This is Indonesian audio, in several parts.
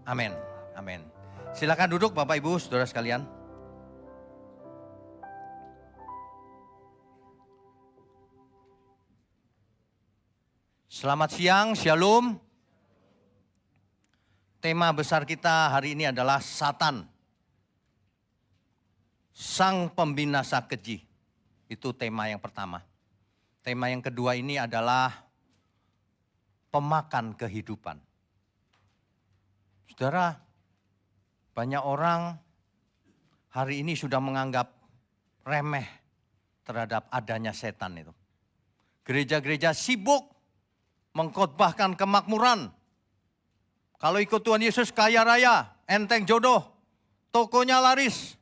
Amin. Amin. Silakan duduk Bapak Ibu, Saudara sekalian. Selamat siang, Shalom. Tema besar kita hari ini adalah Satan, sang pembinasa keji. Itu tema yang pertama. Tema yang kedua ini adalah pemakan kehidupan. Saudara, banyak orang hari ini sudah menganggap remeh terhadap adanya setan itu. Gereja-gereja sibuk mengkhotbahkan kemakmuran. Kalau ikut Tuhan Yesus kaya raya, enteng jodoh, tokonya laris,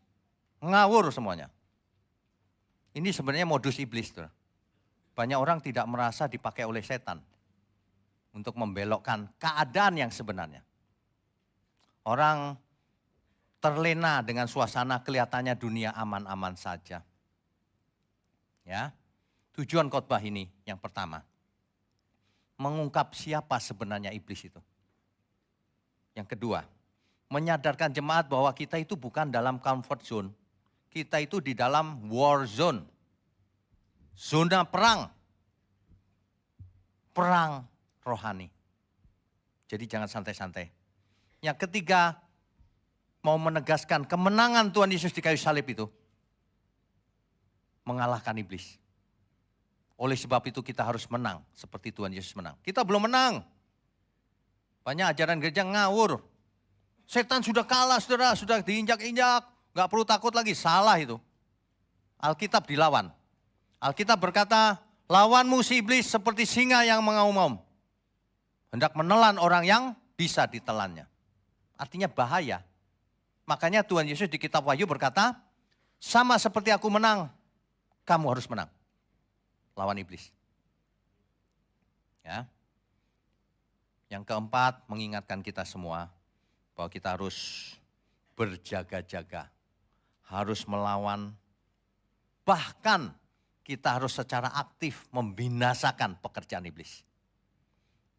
ngawur semuanya. Ini sebenarnya modus iblis. Saudara. Banyak orang tidak merasa dipakai oleh setan untuk membelokkan keadaan yang sebenarnya. Orang terlena dengan suasana kelihatannya dunia aman-aman saja. Ya, tujuan khotbah ini yang pertama, mengungkap siapa sebenarnya iblis itu. Yang kedua, menyadarkan jemaat bahwa kita itu bukan dalam comfort zone. Kita itu di dalam war zone. Zona perang. Perang rohani. Jadi jangan santai-santai. Yang ketiga, mau menegaskan kemenangan Tuhan Yesus di kayu salib itu. Mengalahkan iblis. Oleh sebab itu kita harus menang seperti Tuhan Yesus menang. Kita belum menang. Banyak ajaran gereja ngawur. Setan sudah kalah saudara, sudah diinjak-injak. Gak perlu takut lagi, salah itu. Alkitab dilawan. Alkitab berkata, lawanmu si iblis seperti singa yang mengaum-ngaum. Hendak menelan orang yang bisa ditelannya. Artinya bahaya. Makanya Tuhan Yesus di kitab Wahyu berkata, sama seperti aku menang, kamu harus menang. Lawan iblis. Ya. Yang keempat, mengingatkan kita semua bahwa kita harus berjaga-jaga, harus melawan, bahkan kita harus secara aktif membinasakan pekerjaan iblis.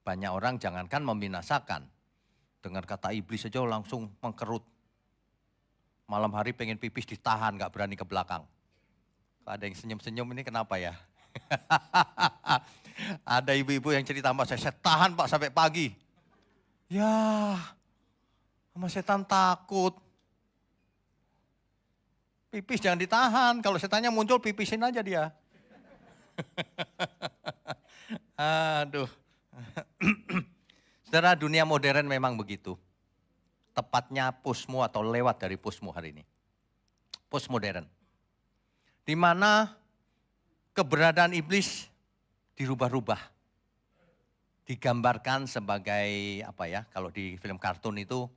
Banyak orang jangankan membinasakan, dengar kata iblis saja langsung mengkerut. Malam hari pengen pipis ditahan, gak berani ke belakang. Ada yang senyum-senyum ini kenapa ya? Ada ibu-ibu yang cerita sama saya tahan Pak sampai pagi. Ya, sama setan takut. Pipis jangan ditahan, kalau setannya muncul pipisin aja dia. Aduh. Saudara, dunia modern memang begitu. Tepatnya posmo atau lewat dari posmo hari ini. Postmodern. Di mana keberadaan iblis dirubah-rubah. Digambarkan sebagai apa ya, kalau di film kartun itu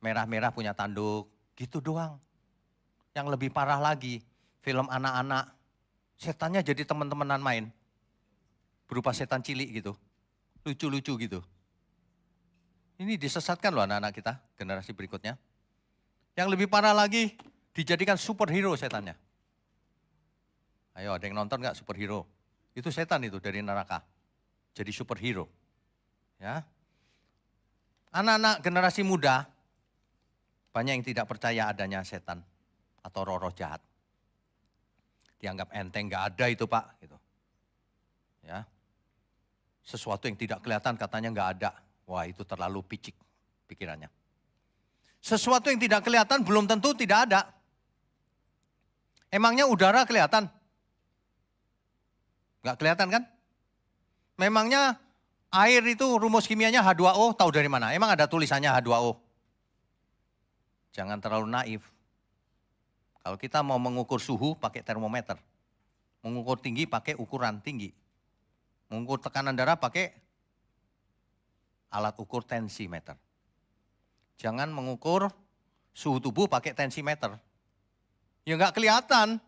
merah-merah punya tanduk, gitu doang. Yang lebih parah lagi, film anak-anak, setannya jadi teman-temanan main. Berupa setan cilik gitu, lucu-lucu gitu. Ini disesatkan loh anak-anak kita, generasi berikutnya. Yang lebih parah lagi, dijadikan superhero setannya. Ayo ada yang nonton gak superhero? Itu setan itu dari neraka. Jadi superhero. Ya. Anak-anak generasi muda, banyak yang tidak percaya adanya setan atau roh-roh jahat. Dianggap enteng, gak ada itu Pak. Gitu. Ya. Sesuatu yang tidak kelihatan katanya gak ada. Wah itu terlalu picik pikirannya. Sesuatu yang tidak kelihatan belum tentu tidak ada. Emangnya udara kelihatan? Gak kelihatan kan? Memangnya air itu rumus kimianya H2O, tahu dari mana? Emang ada tulisannya H2O? Jangan terlalu naif. Kalau kita mau mengukur suhu pakai termometer. Mengukur tinggi pakai ukuran tinggi. Mengukur tekanan darah pakai alat ukur tensimeter. Jangan mengukur suhu tubuh pakai tensimeter. Ya nggak kelihatan.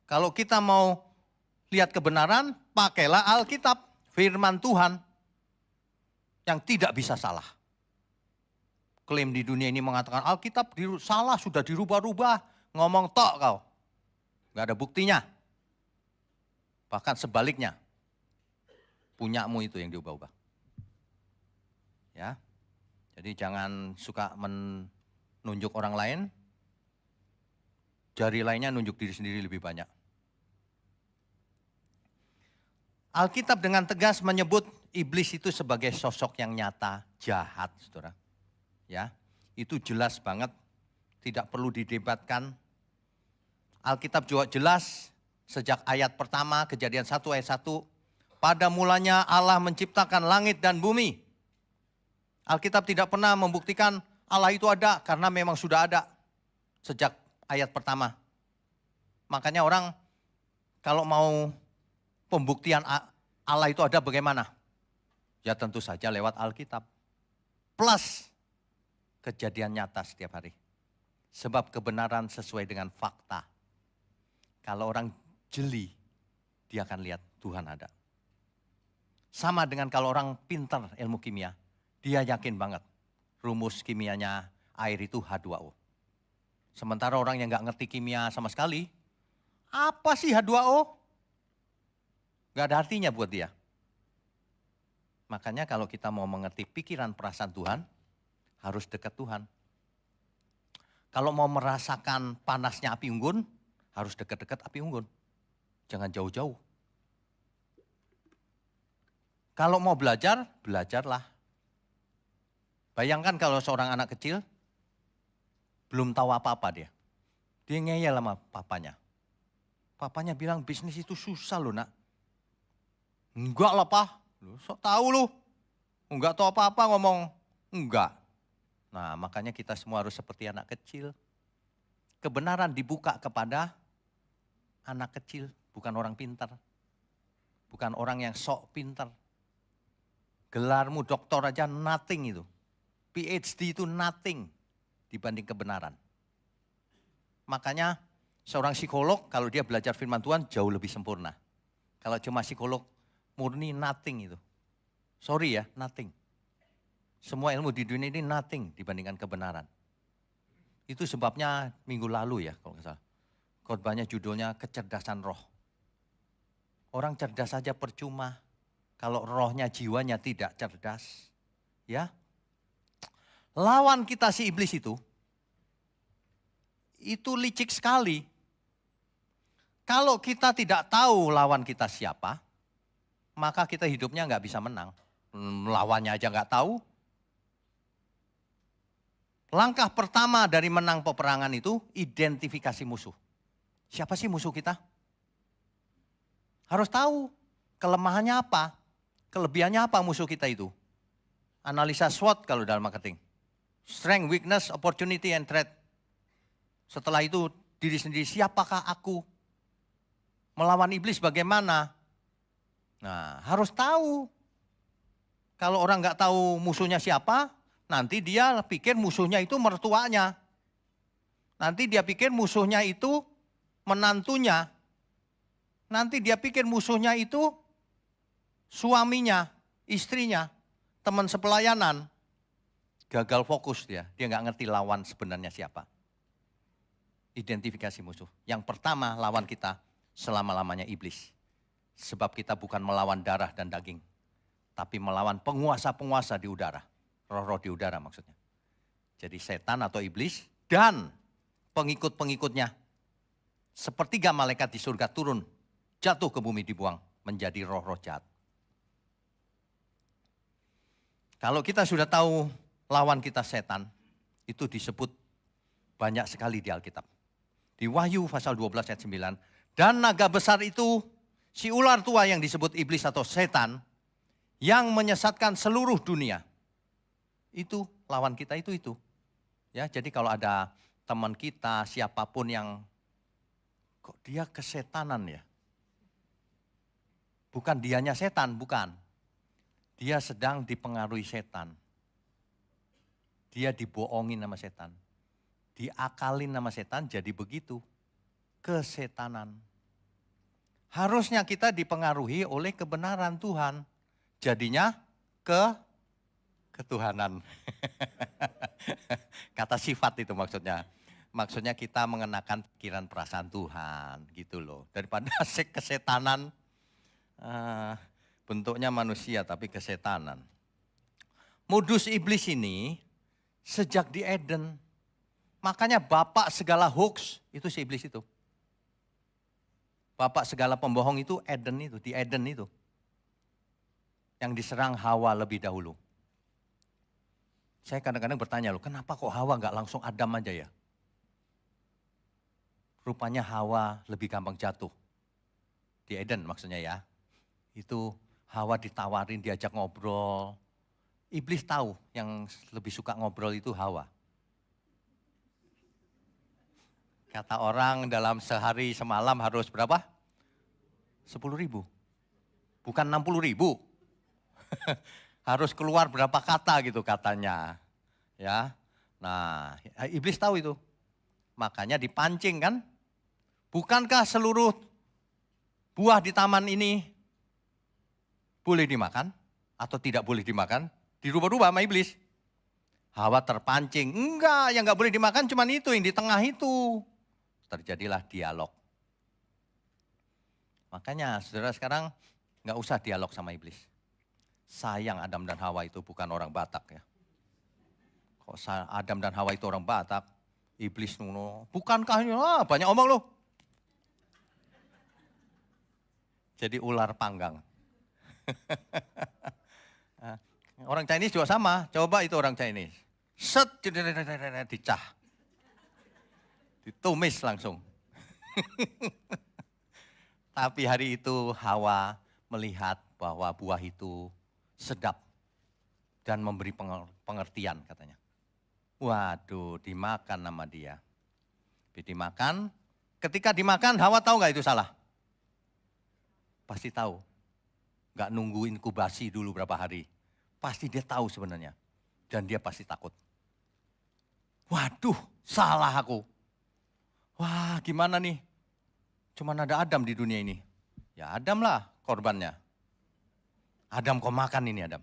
Kalau kita mau lihat kebenaran, pakailah Alkitab, firman Tuhan yang tidak bisa salah. Klaim di dunia ini mengatakan Alkitab salah, sudah dirubah-rubah, ngomong tok kau. Nggak ada buktinya. Bahkan sebaliknya, punyamu itu yang diubah-ubah. Ya. Jadi jangan suka menunjuk orang lain, jari lainnya nunjuk diri sendiri lebih banyak. Alkitab dengan tegas menyebut iblis itu sebagai sosok yang nyata, jahat, saudara. Ya, itu jelas banget, tidak perlu didebatkan. Alkitab juga jelas sejak ayat pertama, Kejadian 1 ayat 1. Pada mulanya Allah menciptakan langit dan bumi. Alkitab tidak pernah membuktikan Allah itu ada karena memang sudah ada sejak ayat pertama. Makanya orang kalau mau pembuktian Allah itu ada bagaimana? Ya tentu saja lewat Alkitab. Plus kejadian nyata setiap hari. Sebab kebenaran sesuai dengan fakta. Kalau orang jeli, dia akan lihat Tuhan ada. Sama dengan kalau orang pintar ilmu kimia, dia yakin banget rumus kimianya air itu H2O. Sementara orang yang nggak ngerti kimia sama sekali, apa sih H2O? Nggak ada artinya buat dia. Makanya kalau kita mau mengerti pikiran perasaan Tuhan, harus dekat Tuhan. Kalau mau merasakan panasnya api unggun, harus dekat-dekat api unggun. Jangan jauh-jauh. Kalau mau belajar, belajarlah. Bayangkan kalau seorang anak kecil, belum tahu apa-apa dia. Dia ngeyel sama papanya. Papanya bilang bisnis itu susah loh nak. Enggak lah pak, lu sok tahu lu. Enggak tahu apa-apa ngomong enggak. Nah makanya kita semua harus seperti anak kecil. Kebenaran dibuka kepada anak kecil, bukan orang pintar. Bukan orang yang sok pintar. Gelarmu doktor aja nothing itu. PhD itu nothing dibanding kebenaran. Makanya seorang psikolog kalau dia belajar firman Tuhan jauh lebih sempurna. Kalau cuma psikolog murni nothing itu. Sorry ya, nothing. Semua ilmu di dunia ini nothing dibandingkan kebenaran. Itu sebabnya minggu lalu ya kalau nggak salah. Khotbahnya judulnya kecerdasan roh. Orang cerdas saja percuma. Kalau rohnya, jiwanya tidak cerdas. Ya. Lawan kita si iblis itu licik sekali. Kalau kita tidak tahu lawan kita siapa, maka kita hidupnya nggak bisa menang. Lawannya aja nggak tahu. Langkah pertama dari menang peperangan itu identifikasi musuh. Siapa sih musuh kita? Harus tahu kelemahannya apa, kelebihannya apa musuh kita itu. Analisa SWOT kalau dalam marketing. Strength, weakness, opportunity, and threat. Setelah itu diri sendiri, siapakah aku? Melawan iblis bagaimana? Nah harus tahu. Kalau orang nggak tahu musuhnya siapa, nanti dia pikir musuhnya itu mertuanya. Nanti dia pikir musuhnya itu menantunya. Nanti dia pikir musuhnya itu suaminya, istrinya, teman sepelayanan. Gagal fokus dia nggak ngerti lawan sebenarnya siapa. Identifikasi musuh. Yang pertama lawan kita selama-lamanya iblis. Sebab kita bukan melawan darah dan daging. Tapi melawan penguasa-penguasa di udara. Roh-roh di udara maksudnya. Jadi setan atau iblis dan pengikut-pengikutnya. Sepertiga malaikat di surga turun. Jatuh ke bumi dibuang menjadi roh-roh jahat. Kalau kita sudah tahu lawan kita setan, itu disebut banyak sekali di Alkitab. Di Wahyu pasal 12 ayat 9, dan naga besar itu, si ular tua yang disebut iblis atau setan, yang menyesatkan seluruh dunia. Itu lawan kita itu. Ya, jadi kalau ada teman kita, siapapun yang, kok dia kesetanan ya? Bukan dianya setan, bukan. Dia sedang dipengaruhi setan. Dia dibohongin sama setan. Diakalin sama setan jadi begitu. Kesetanan. Harusnya kita dipengaruhi oleh kebenaran Tuhan. Jadinya ketuhanan. Kata sifat itu maksudnya. Maksudnya kita mengenakan pikiran perasaan Tuhan gitu loh. Daripada kesetanan bentuknya manusia tapi kesetanan. Modus iblis ini sejak di Eden. Makanya bapak segala hoax itu si iblis itu. Bapak segala pembohong itu Eden itu, di Eden itu. Yang diserang Hawa lebih dahulu. Saya kadang-kadang bertanya loh, kenapa kok Hawa nggak langsung Adam aja ya? Rupanya Hawa lebih gampang jatuh. Di Eden maksudnya ya. Itu Hawa ditawarin, diajak ngobrol. Iblis tahu yang lebih suka ngobrol itu Hawa. Kata orang dalam sehari semalam harus berapa? 10.000. Bukan 60.000. Harus keluar berapa kata gitu katanya. Ya. Nah, iblis tahu itu. Makanya dipancing kan. Bukankah seluruh buah di taman ini boleh dimakan atau tidak boleh dimakan? Dirubah-rubah sama iblis. Hawa terpancing. Enggak, yang enggak boleh dimakan cuma itu, yang di tengah itu. Terjadilah dialog. Makanya saudara sekarang enggak usah dialog sama iblis. Sayang Adam dan Hawa itu bukan orang Batak ya. Kok Adam dan Hawa itu orang Batak, iblis nuno. Bukankah ini, banyak omong loh. Jadi ular panggang. Orang Chinese juga sama, coba itu orang Chinese. Set, dicah. Ditumis langsung. Tapi hari itu Hawa melihat bahwa buah itu sedap dan memberi pengertian katanya. Waduh, dimakan nama dia. Dimakan, ketika dimakan Hawa tahu nggak itu salah? Pasti tahu. Nggak nunggu inkubasi dulu berapa hari. Pasti dia tahu sebenarnya. Dan dia pasti takut. Waduh, salah aku. Wah, gimana nih? Cuman ada Adam di dunia ini. Ya Adam lah korbannya. Adam kau makan ini Adam.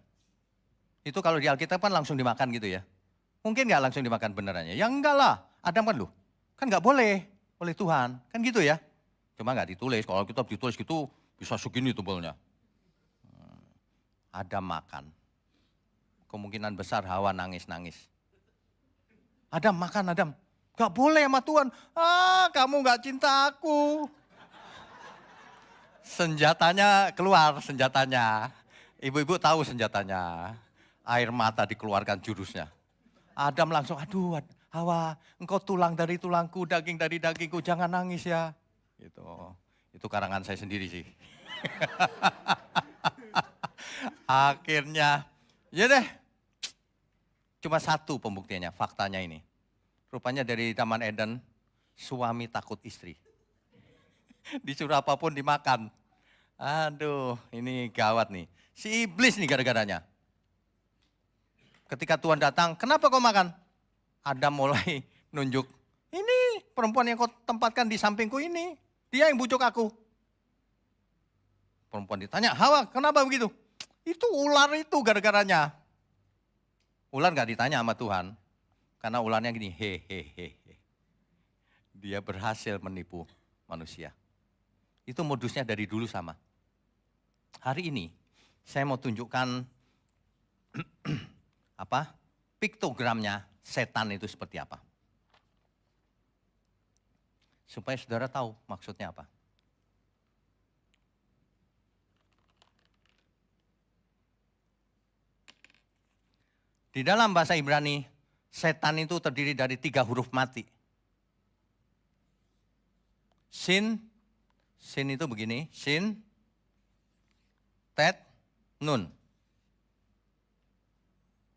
Itu kalau di Alkitab kan langsung dimakan gitu ya. Mungkin nggak langsung dimakan benerannya. Ya enggak lah. Adam kan loh. Kan nggak boleh oleh Tuhan. Kan gitu ya. Cuma nggak ditulis. Kalau Alkitab ditulis gitu bisa segini tebalnya. Adam makan. Kemungkinan besar Hawa nangis-nangis. Adam makan Adam. Gak boleh sama Tuhan. Kamu gak cinta aku. Senjatanya keluar senjatanya. Ibu-ibu tahu senjatanya. Air mata dikeluarkan jurusnya. Adam langsung, aduh Hawa, engkau tulang dari tulangku, daging dari dagingku, jangan nangis ya. Gitu. Itu karangan saya sendiri sih. Akhirnya, ya deh. Cuma satu pembuktiannya, faktanya ini. Rupanya dari Taman Eden, suami takut istri. Disuruh apapun dimakan. Aduh, ini gawat nih. Si iblis nih gara-garanya. Ketika Tuhan datang, kenapa kau makan? Adam mulai nunjuk, ini perempuan yang kau tempatkan di sampingku ini. Dia yang bujuk aku. Perempuan ditanya, Hawa kenapa begitu? Itu ular itu gara-garanya. Ular gak ditanya sama Tuhan. Karena ularnya gini, hehehe. Dia berhasil menipu manusia. Itu modusnya dari dulu sama. Hari ini saya mau tunjukkan piktogramnya setan itu seperti apa. Supaya saudara tahu maksudnya apa. Di dalam bahasa Ibrani, setan itu terdiri dari 3 huruf mati. Sin itu begini, sin, tet, nun.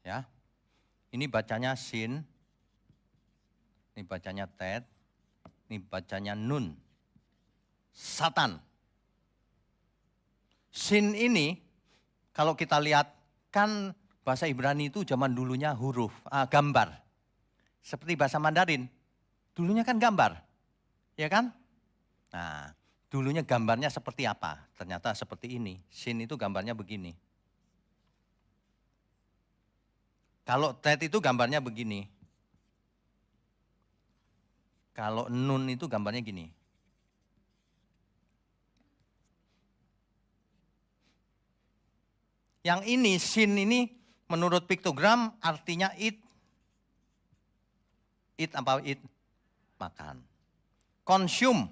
Ya, ini bacanya sin, ini bacanya tet, ini bacanya nun. Satan. Sin ini, kalau kita lihat, kan bahasa Ibrani itu zaman dulunya huruf, gambar. Seperti bahasa Mandarin, dulunya kan gambar, ya kan? Nah, dulunya gambarnya seperti apa? Ternyata seperti ini. Sin itu gambarnya begini. Kalau tet itu gambarnya begini. Kalau nun itu gambarnya gini. Yang ini, sin ini Menurut piktogram artinya eat. Eat apa eat? Makan. Consume.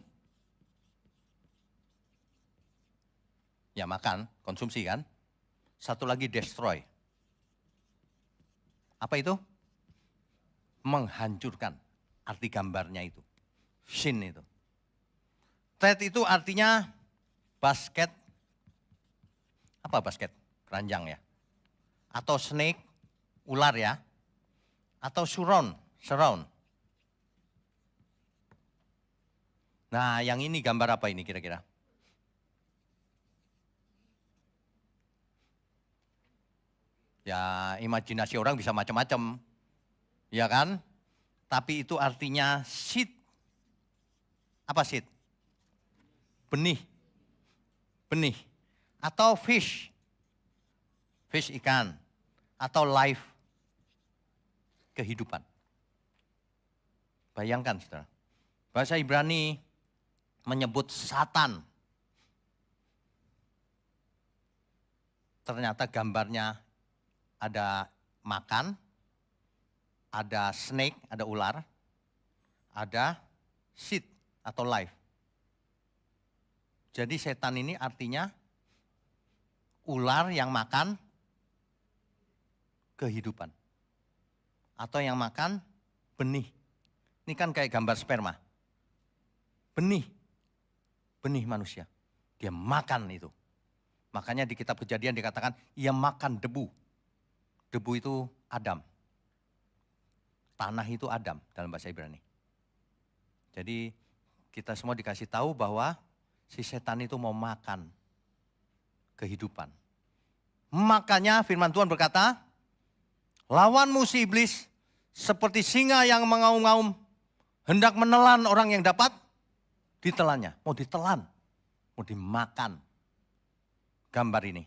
Ya makan, konsumsi kan. Satu lagi destroy. Apa itu? Menghancurkan. Arti gambarnya itu. Sin itu. Thread itu artinya basket. Apa basket? Keranjang ya. Atau snake, ular ya. Atau surround. Nah yang ini gambar apa ini kira-kira? Ya imajinasi orang bisa macam-macam, ya kan? Tapi itu artinya seed. Apa seed? Benih. Atau fish ikan. Atau life, kehidupan. Bayangkan saudara, bahasa Ibrani menyebut Satan. Ternyata gambarnya ada makan, ada snake, ada ular, ada seed atau life. Jadi setan ini artinya ular yang makan kehidupan. Atau yang makan benih. Ini kan kayak gambar sperma. Benih manusia. Dia makan itu. Makanya di kitab Kejadian dikatakan ia makan debu. Debu itu Adam. Tanah itu Adam dalam bahasa Ibrani. Jadi kita semua dikasih tahu bahwa si setan itu mau makan kehidupan. Makanya firman Tuhan berkata, lawanmu si iblis seperti singa yang mengaum-ngaum hendak menelan orang yang dapat ditelannya. Mau ditelan, mau dimakan. Gambar ini.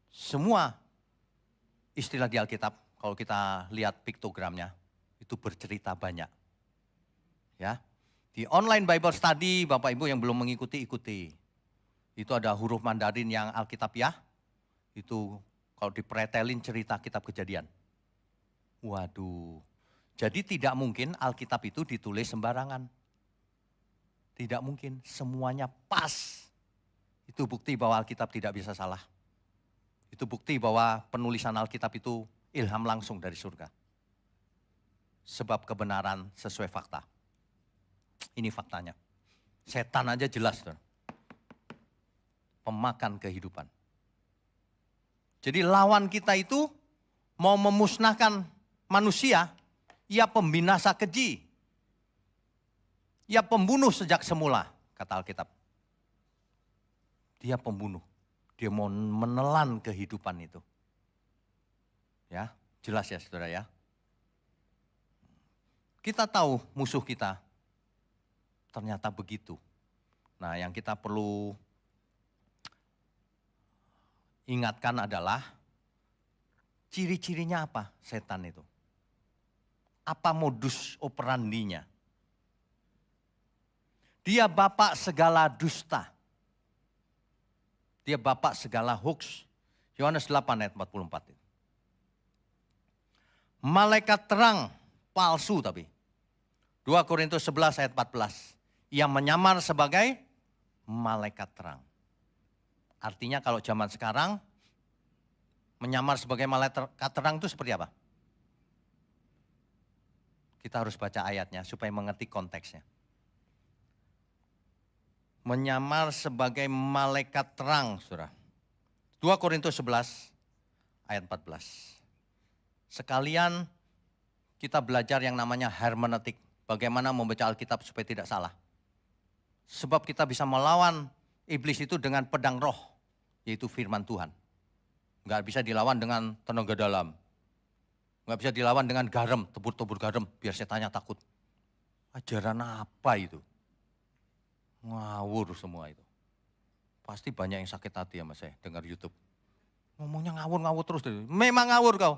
Semua istilah di Alkitab, kalau kita lihat piktogramnya, itu bercerita banyak. Ya, di online Bible Study, Bapak Ibu yang belum mengikuti, ikuti. Itu ada huruf Mandarin yang Alkitabiah, itu kalau dipretelin cerita kitab Kejadian. Waduh, jadi tidak mungkin Alkitab itu ditulis sembarangan. Tidak mungkin, semuanya pas. Itu bukti bahwa Alkitab tidak bisa salah. Itu bukti bahwa penulisan Alkitab itu ilham langsung dari surga. Sebab kebenaran sesuai fakta. Ini faktanya. Setan aja jelas, tuh. Pemakan kehidupan. Jadi lawan kita itu mau memusnahkan manusia, ia pembinasa keji. Ia pembunuh sejak semula, kata Alkitab. Dia pembunuh. Dia mau menelan kehidupan itu. Ya, jelas ya saudara ya. Kita tahu musuh kita ternyata begitu. Nah, yang kita perlu ingatkan adalah ciri-cirinya apa setan itu? Apa modus operandinya? Dia bapak segala dusta. Dia bapak segala hoax. Yohanes 8 ayat 44. Malaikat terang palsu tapi. 2 Korintus 11 ayat 14. Ia menyamar sebagai malaikat terang. Artinya kalau zaman sekarang menyamar sebagai malaikat terang itu seperti apa? Kita harus baca ayatnya supaya mengerti konteksnya. Menyamar sebagai malaikat terang, saudara. 2 Korintus 11 ayat 14. Sekalian kita belajar yang namanya hermeneutik. Bagaimana membaca Alkitab supaya tidak salah. Sebab kita bisa melawan iblis itu dengan pedang roh, yaitu firman Tuhan. Enggak bisa dilawan dengan tenaga dalam. Enggak bisa dilawan dengan garam, tebur-tebur garam, biar setannya takut. Ajaran apa itu? Ngawur semua itu. Pasti banyak yang sakit hati ya mas saya dengar YouTube. Ngomongnya ngawur-ngawur terus. Memang ngawur kau.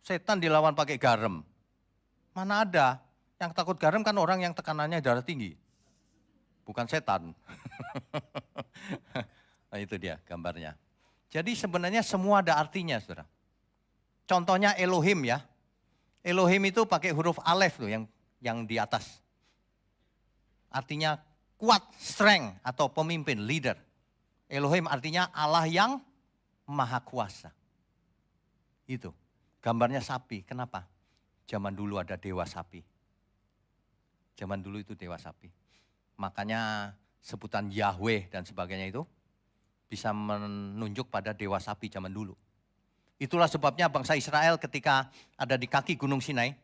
Setan dilawan pakai garam. Mana ada? Yang takut garam kan orang yang tekanannya darah tinggi. Bukan setan. Nah, itu dia gambarnya. Jadi sebenarnya semua ada artinya, saudara. Contohnya Elohim ya. Elohim itu pakai huruf alef tuh yang di atas. Artinya kuat, strength atau pemimpin, leader. Elohim artinya Allah yang maha kuasa. Itu. Gambarnya sapi. Kenapa? Zaman dulu ada dewa sapi. Zaman dulu itu dewa sapi. Makanya sebutan Yahweh dan sebagainya itu bisa menunjuk pada dewa sapi zaman dulu. Itulah sebabnya bangsa Israel ketika ada di kaki Gunung Sinai,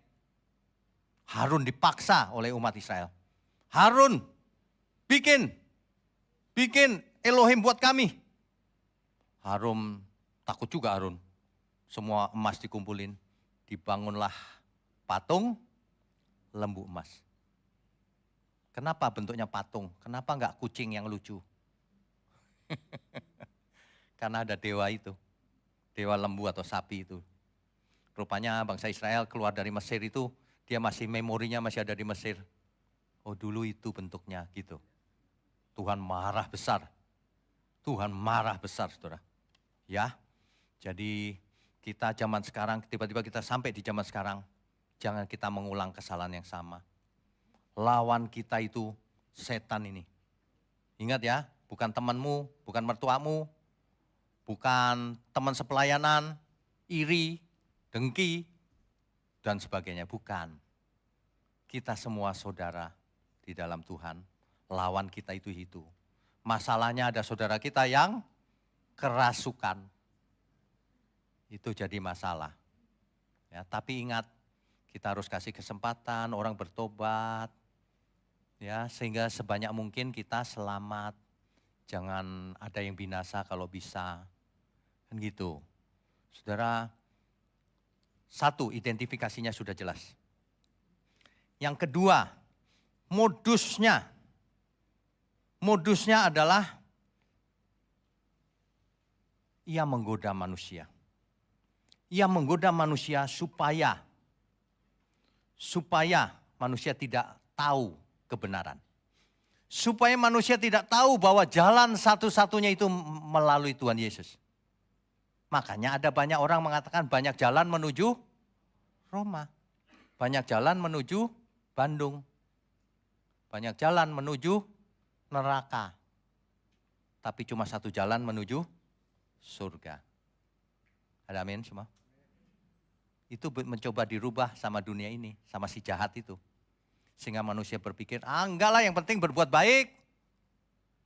Harun dipaksa oleh umat Israel. Harun, bikin Elohim buat kami. Harun takut juga Harun. Semua emas dikumpulin, dibangunlah patung lembu emas. Kenapa bentuknya patung? Kenapa enggak kucing yang lucu? Karena ada dewa itu. Dewa lembu atau sapi itu. Rupanya bangsa Israel keluar dari Mesir itu, dia masih memorinya masih ada di Mesir. Oh dulu itu bentuknya gitu. Tuhan marah besar. Tuhan marah besar, saudara. Ya, jadi kita zaman sekarang, tiba-tiba kita sampai di zaman sekarang, jangan kita mengulang kesalahan yang sama. Lawan kita itu setan ini. Ingat ya, bukan temanmu, bukan mertuamu, bukan teman sepelayanan, iri, dengki, dan sebagainya. Bukan. Kita semua saudara di dalam Tuhan. Lawan kita itu. Masalahnya ada saudara kita yang kerasukan. Itu jadi masalah. Ya, tapi ingat, kita harus kasih kesempatan orang bertobat. Ya, sehingga sebanyak mungkin kita selamat. Jangan ada yang binasa kalau bisa. Kan gitu. Saudara, satu, identifikasinya sudah jelas. Yang kedua, modusnya. Modusnya adalah ia menggoda manusia. Ia menggoda manusia supaya manusia tidak tahu kebenaran. Supaya manusia tidak tahu bahwa jalan satu-satunya itu melalui Tuhan Yesus. Makanya ada banyak orang mengatakan banyak jalan menuju Roma. Banyak jalan menuju Bandung. Banyak jalan menuju neraka. Tapi cuma satu jalan menuju surga. Ada amin semua? Itu mencoba dirubah sama dunia ini, sama si jahat itu. Sehingga manusia berpikir, enggak lah yang penting berbuat baik.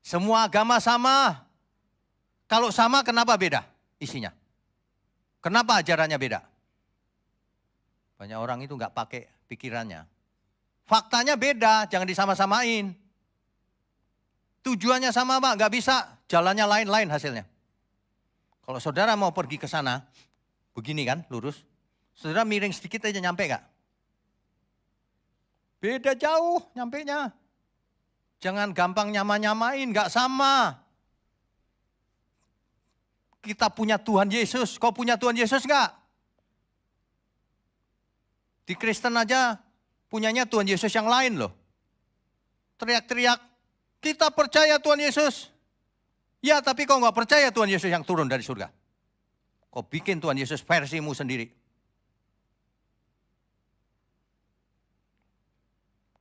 Semua agama sama. Kalau sama kenapa beda isinya? Kenapa ajarannya beda? Banyak orang itu enggak pakai pikirannya. Faktanya beda, jangan disama-samain. Tujuannya sama Pak, enggak bisa. Jalannya lain-lain hasilnya. Kalau saudara mau pergi ke sana, begini kan, lurus. Saudara miring sedikit aja nyampe enggak? Beda jauh nyampenya. Jangan gampang nyama-nyamain, enggak sama. Kita punya Tuhan Yesus, kau punya Tuhan Yesus enggak? Di Kristen aja punyanya Tuhan Yesus yang lain loh. Teriak-teriak, kita percaya Tuhan Yesus. Ya tapi kau enggak percaya Tuhan Yesus yang turun dari surga. Kau bikin Tuhan Yesus versimu sendiri.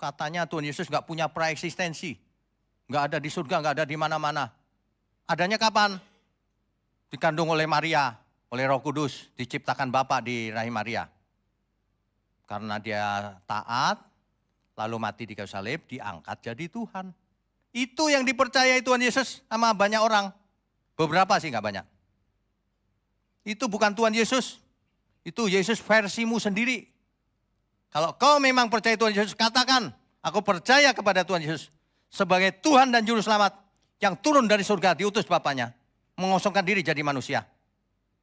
Katanya Tuhan Yesus enggak punya praeksistensi. Enggak ada di surga, enggak ada di mana-mana. Adanya kapan? Dikandung oleh Maria, oleh Roh Kudus, diciptakan Bapa di rahim Maria. Karena dia taat, lalu mati di kayu salib, diangkat jadi Tuhan. Itu yang dipercayai Tuhan Yesus sama banyak orang. Beberapa sih enggak banyak. Itu bukan Tuhan Yesus. Itu Yesus versimu sendiri. Kalau kau memang percaya Tuhan Yesus, katakan, aku percaya kepada Tuhan Yesus sebagai Tuhan dan Juru Selamat yang turun dari surga, diutus Bapaknya, mengosongkan diri jadi manusia,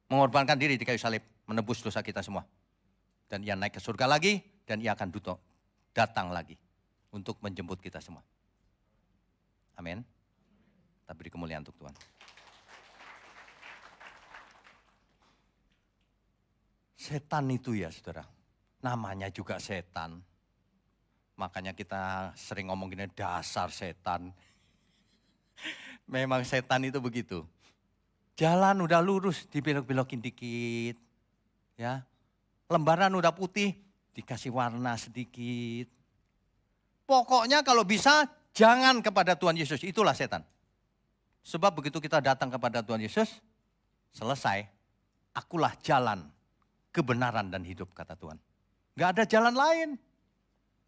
mengorbankan diri di kayu salib, menebus dosa kita semua. Dan ia naik ke surga lagi, dan ia akan datang lagi untuk menjemput kita semua. Amin. Kita beri kemuliaan untuk Tuhan. Setan itu ya saudara, namanya juga setan. Makanya kita sering ngomong gini, dasar setan. Memang setan itu begitu. Jalan udah lurus, dibelok-belokin dikit. Ya. Lembaran udah putih, dikasih warna sedikit. Pokoknya kalau bisa jangan kepada Tuhan Yesus, itulah setan. Sebab begitu kita datang kepada Tuhan Yesus, selesai. Akulah jalan, kebenaran dan hidup, kata Tuhan. Gak ada jalan lain.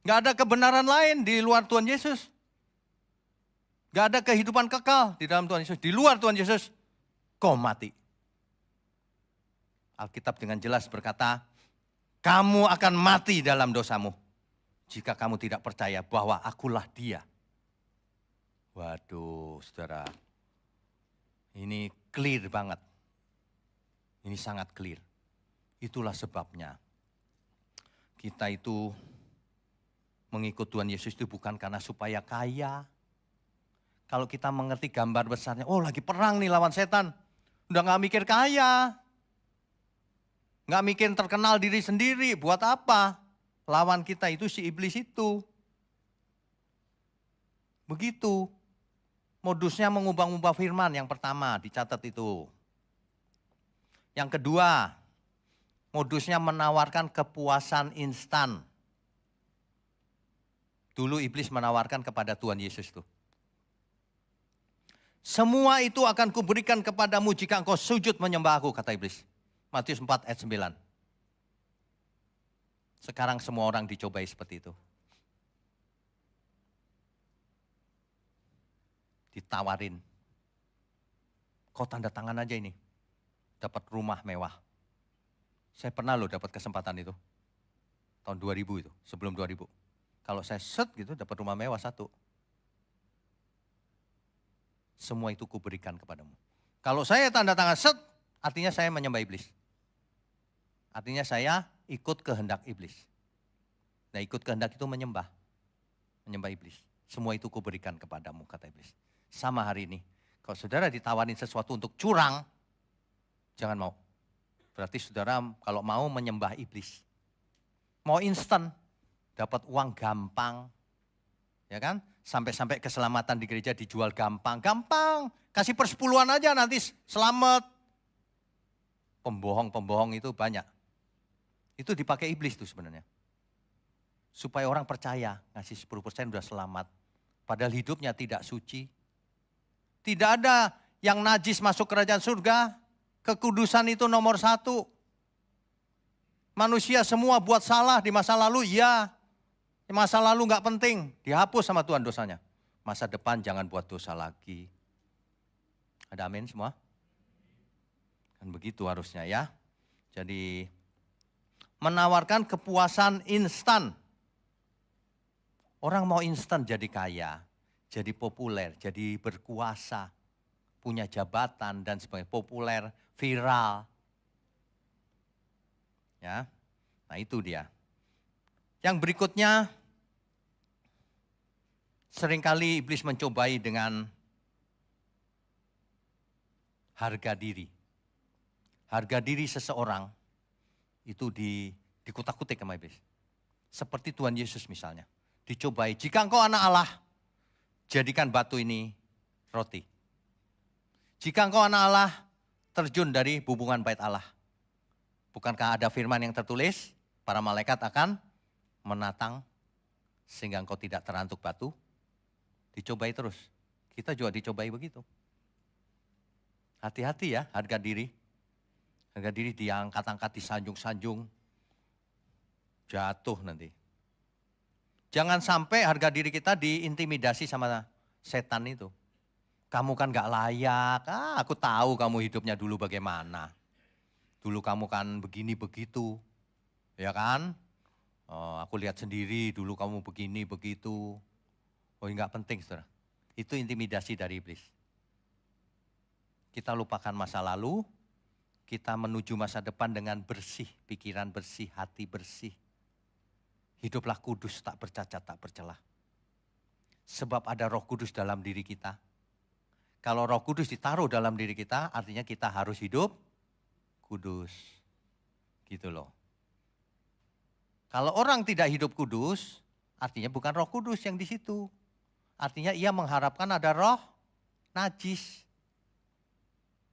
Gak ada kebenaran lain di luar Tuhan Yesus. Gak ada kehidupan kekal di dalam Tuhan Yesus. Di luar Tuhan Yesus, kau mati. Alkitab dengan jelas berkata, kamu akan mati dalam dosamu. Jika kamu tidak percaya bahwa akulah dia. Waduh, saudara. Ini clear banget. Ini sangat clear. Itulah sebabnya. Kita itu mengikut Tuhan Yesus itu bukan karena supaya kaya. Kalau kita mengerti gambar besarnya, oh lagi perang nih lawan setan. Udah gak mikir kaya. Gak mikir terkenal diri sendiri, buat apa? Lawan kita itu si iblis itu. Begitu. Modusnya mengubah-ubah firman yang pertama, dicatat itu. Yang kedua, modusnya menawarkan kepuasan instan. Dulu iblis menawarkan kepada Tuhan Yesus itu. Semua itu akan kuberikan kepadamu jika engkau sujud menyembah aku, kata iblis. Matius 4 ayat 9. Sekarang semua orang dicobai seperti itu. Ditawarin. Kau tanda tangan aja ini. Dapat rumah mewah. Saya pernah loh dapat kesempatan itu. Tahun 2000 itu, sebelum 2000. Kalau saya set gitu dapat rumah mewah satu. Semua itu kuberikan kepadamu. Kalau saya tanda tangan set, artinya saya menyembah iblis. Artinya saya ikut kehendak iblis. Nah ikut kehendak itu menyembah. Menyembah iblis. Semua itu kuberikan kepadamu, kata iblis. Sama hari ini. Kalau saudara ditawarin sesuatu untuk curang, jangan mau. Berarti saudara kalau mau menyembah iblis. Mau instan, dapat uang gampang. Ya kan? Sampai-sampai keselamatan di gereja dijual gampang. Gampang, kasih persepuluhan aja nanti selamat. Pembohong-pembohong itu banyak. Itu dipakai iblis tuh sebenarnya. Supaya orang percaya, ngasih 10% udah selamat. Padahal hidupnya tidak suci. Tidak ada yang najis masuk kerajaan surga. Kekudusan itu nomor 1. Manusia semua buat salah di masa lalu, ya. Masa lalu nggak penting, dihapus sama Tuhan dosanya. Masa depan jangan buat dosa lagi. Ada amin semua? Kan begitu harusnya ya. Jadi menawarkan kepuasan instan. Orang mau instan jadi kaya, jadi populer, jadi berkuasa, punya jabatan dan sebagainya, populer, viral. Ya. Nah, itu dia. Yang berikutnya seringkali iblis mencobai dengan harga diri. Harga diri seseorang itu dikutak-kutik sama iblis. Seperti Tuhan Yesus misalnya. Dicobai, jika engkau anak Allah, jadikan batu ini roti. Jika engkau anak Allah, terjun dari hubungan bait Allah. Bukankah ada firman yang tertulis, para malaikat akan menatang sehingga engkau tidak terantuk batu? Dicobai terus. Kita juga dicobai begitu. Hati-hati ya harga diri. Harga diri diangkat-angkat, disanjung-sanjung. Jatuh nanti. Jangan sampai harga diri kita diintimidasi sama setan itu. Kamu kan gak layak, aku tahu kamu hidupnya dulu bagaimana. Dulu kamu kan begini begitu, ya kan? Aku lihat sendiri dulu kamu begini begitu. Oh enggak penting saudara, itu intimidasi dari iblis. Kita lupakan masa lalu, kita menuju masa depan dengan bersih, pikiran bersih, hati bersih. Hiduplah kudus, tak bercacat, tak bercelah. Sebab ada Roh Kudus dalam diri kita. Kalau Roh Kudus ditaruh dalam diri kita, artinya kita harus hidup kudus. Gitu loh. Kalau orang tidak hidup kudus, artinya bukan Roh Kudus yang di situ. Artinya ia mengharapkan ada Roh najis.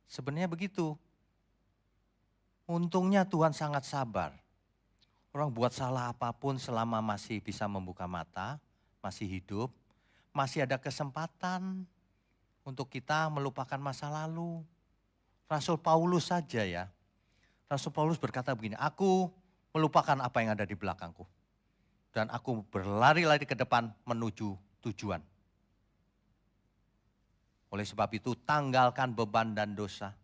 Sebenarnya begitu. Untungnya Tuhan sangat sabar. Orang buat salah apapun selama masih bisa membuka mata, masih hidup, masih ada kesempatan untuk kita melupakan masa lalu. Rasul Paulus saja ya. Rasul Paulus berkata begini, aku melupakan apa yang ada di belakangku. Dan aku berlari-lari ke depan menuju tujuan. Oleh sebab itu tanggalkan beban dan dosa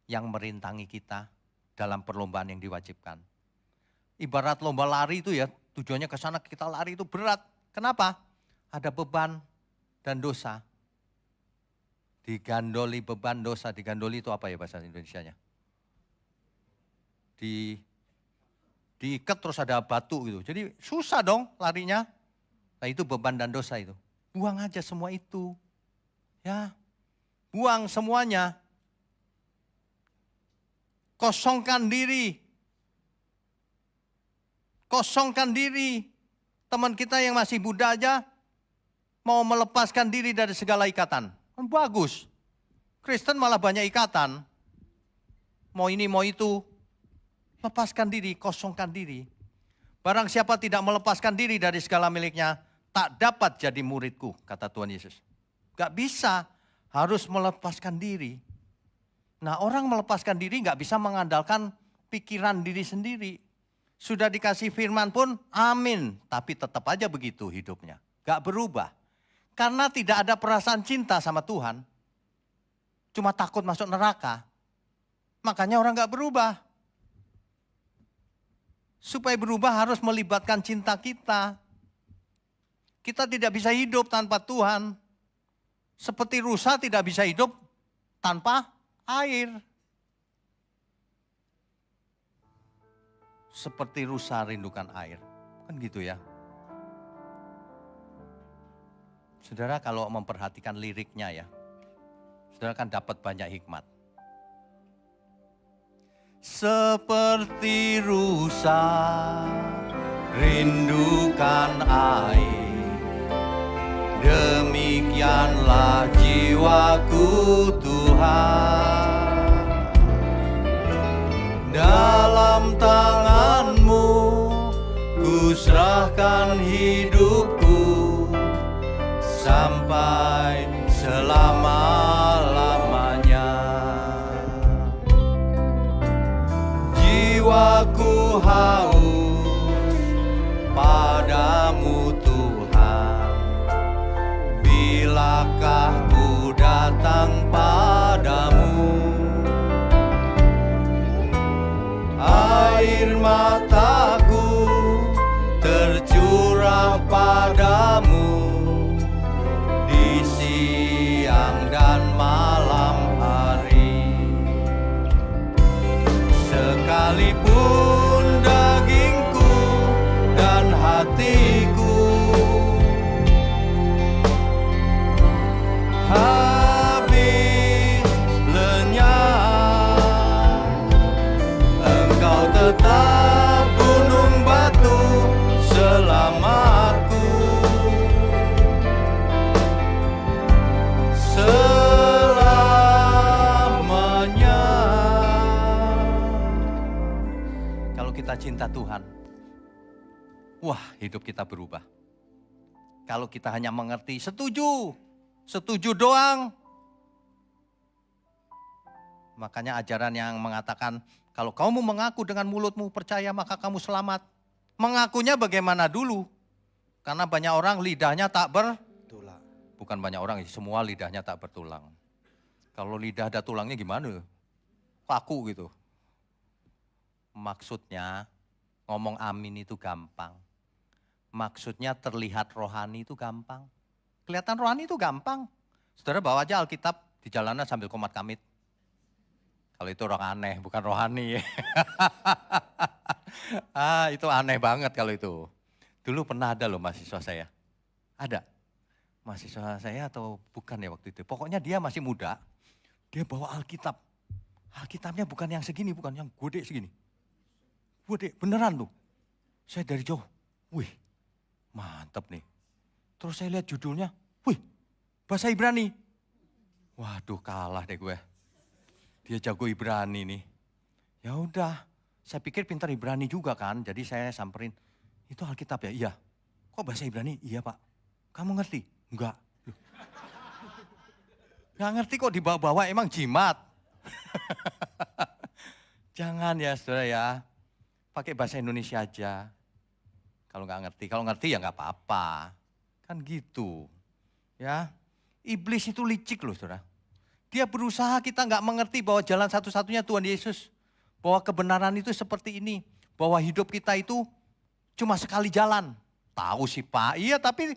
yang merintangi kita dalam perlombaan yang diwajibkan. Ibarat lomba lari itu ya, tujuannya ke sana kita lari itu berat. Kenapa? Ada beban dan dosa. Digandoli beban dosa, digandoli itu apa ya bahasa Indonesianya? Diikat terus ada batu gitu. Jadi susah dong larinya. Nah itu beban dan dosa itu. Buang aja semua itu. Ya, buang semuanya. Kosongkan diri. Kosongkan diri. Teman kita yang masih muda aja mau melepaskan diri dari segala ikatan. Kan bagus. Kristen malah banyak ikatan. Mau ini, mau itu. Lepaskan diri, kosongkan diri. Barang siapa tidak melepaskan diri dari segala miliknya, tak dapat jadi muridku, kata Tuhan Yesus. Gak bisa, harus melepaskan diri. Nah orang melepaskan diri gak bisa mengandalkan pikiran diri sendiri. Sudah dikasih firman pun amin, tapi tetap aja begitu hidupnya. Gak berubah. Karena tidak ada perasaan cinta sama Tuhan. Cuma takut masuk neraka. Makanya orang gak berubah. Supaya berubah harus melibatkan cinta kita. Kita tidak bisa hidup tanpa Tuhan. Seperti rusa tidak bisa hidup tanpa air. Seperti rusa rindukan air. Kan gitu ya. Saudara kalau memperhatikan liriknya ya. Saudara kan dapat banyak hikmat. Seperti rusa rindukan air. Demikianlah jiwaku Tuhan. Dalam tangan-Mu ku serahkan hidupku sampai selama-lamanya. Jiwaku haus padamu Tuhan. Bilakah ku datang padamu? Air mataku tercurah padamu di siang dan malam hari. Sekalipun dagingku dan hatiku habis lenyap, Engkau tetap gunung batu selamatku. Selamanya. Kalau kita cinta Tuhan, wah hidup kita berubah. Kalau kita hanya mengerti, setuju doang. Makanya ajaran yang mengatakan, kalau kamu mengaku dengan mulutmu percaya maka kamu selamat. Mengakunya bagaimana dulu? Karena banyak orang lidahnya tak bertulang. Bukan banyak orang, semua lidahnya tak bertulang. Kalau lidah ada tulangnya gimana? Kaku gitu. Maksudnya ngomong amin itu gampang. Maksudnya terlihat rohani itu gampang. Kelihatan rohani itu gampang. Saudara bawa aja Alkitab di jalanan sambil komat kamit. Kalau itu orang aneh, bukan rohani. Itu aneh banget kalau itu. Dulu pernah ada loh mahasiswa saya. Ada. Mahasiswa saya atau bukan ya waktu itu. Pokoknya dia masih muda. Dia bawa Alkitab. Alkitabnya bukan yang segini, bukan yang gede segini. Gede, beneran tuh. Saya dari jauh, wih mantap nih. Terus saya lihat judulnya, wih bahasa Ibrani. Waduh, kalah deh gue. Dia jago Ibrani nih. Ya udah, saya pikir pintar Ibrani juga kan, jadi saya samperin. Itu Alkitab ya? Iya. Kok bahasa Ibrani? Iya Pak. Kamu ngerti? Enggak. Loh. Nggak ngerti kok dibawa-bawa, emang jimat. Jangan ya saudara ya, pakai bahasa Indonesia aja. Kalau ngerti ya nggak apa-apa. Kan gitu. Ya, iblis itu licik loh saudara. Dia berusaha kita nggak mengerti bahwa jalan satu-satunya Tuhan Yesus. Bahwa kebenaran itu seperti ini. Bahwa hidup kita itu cuma sekali jalan. Tahu sih Pak, iya tapi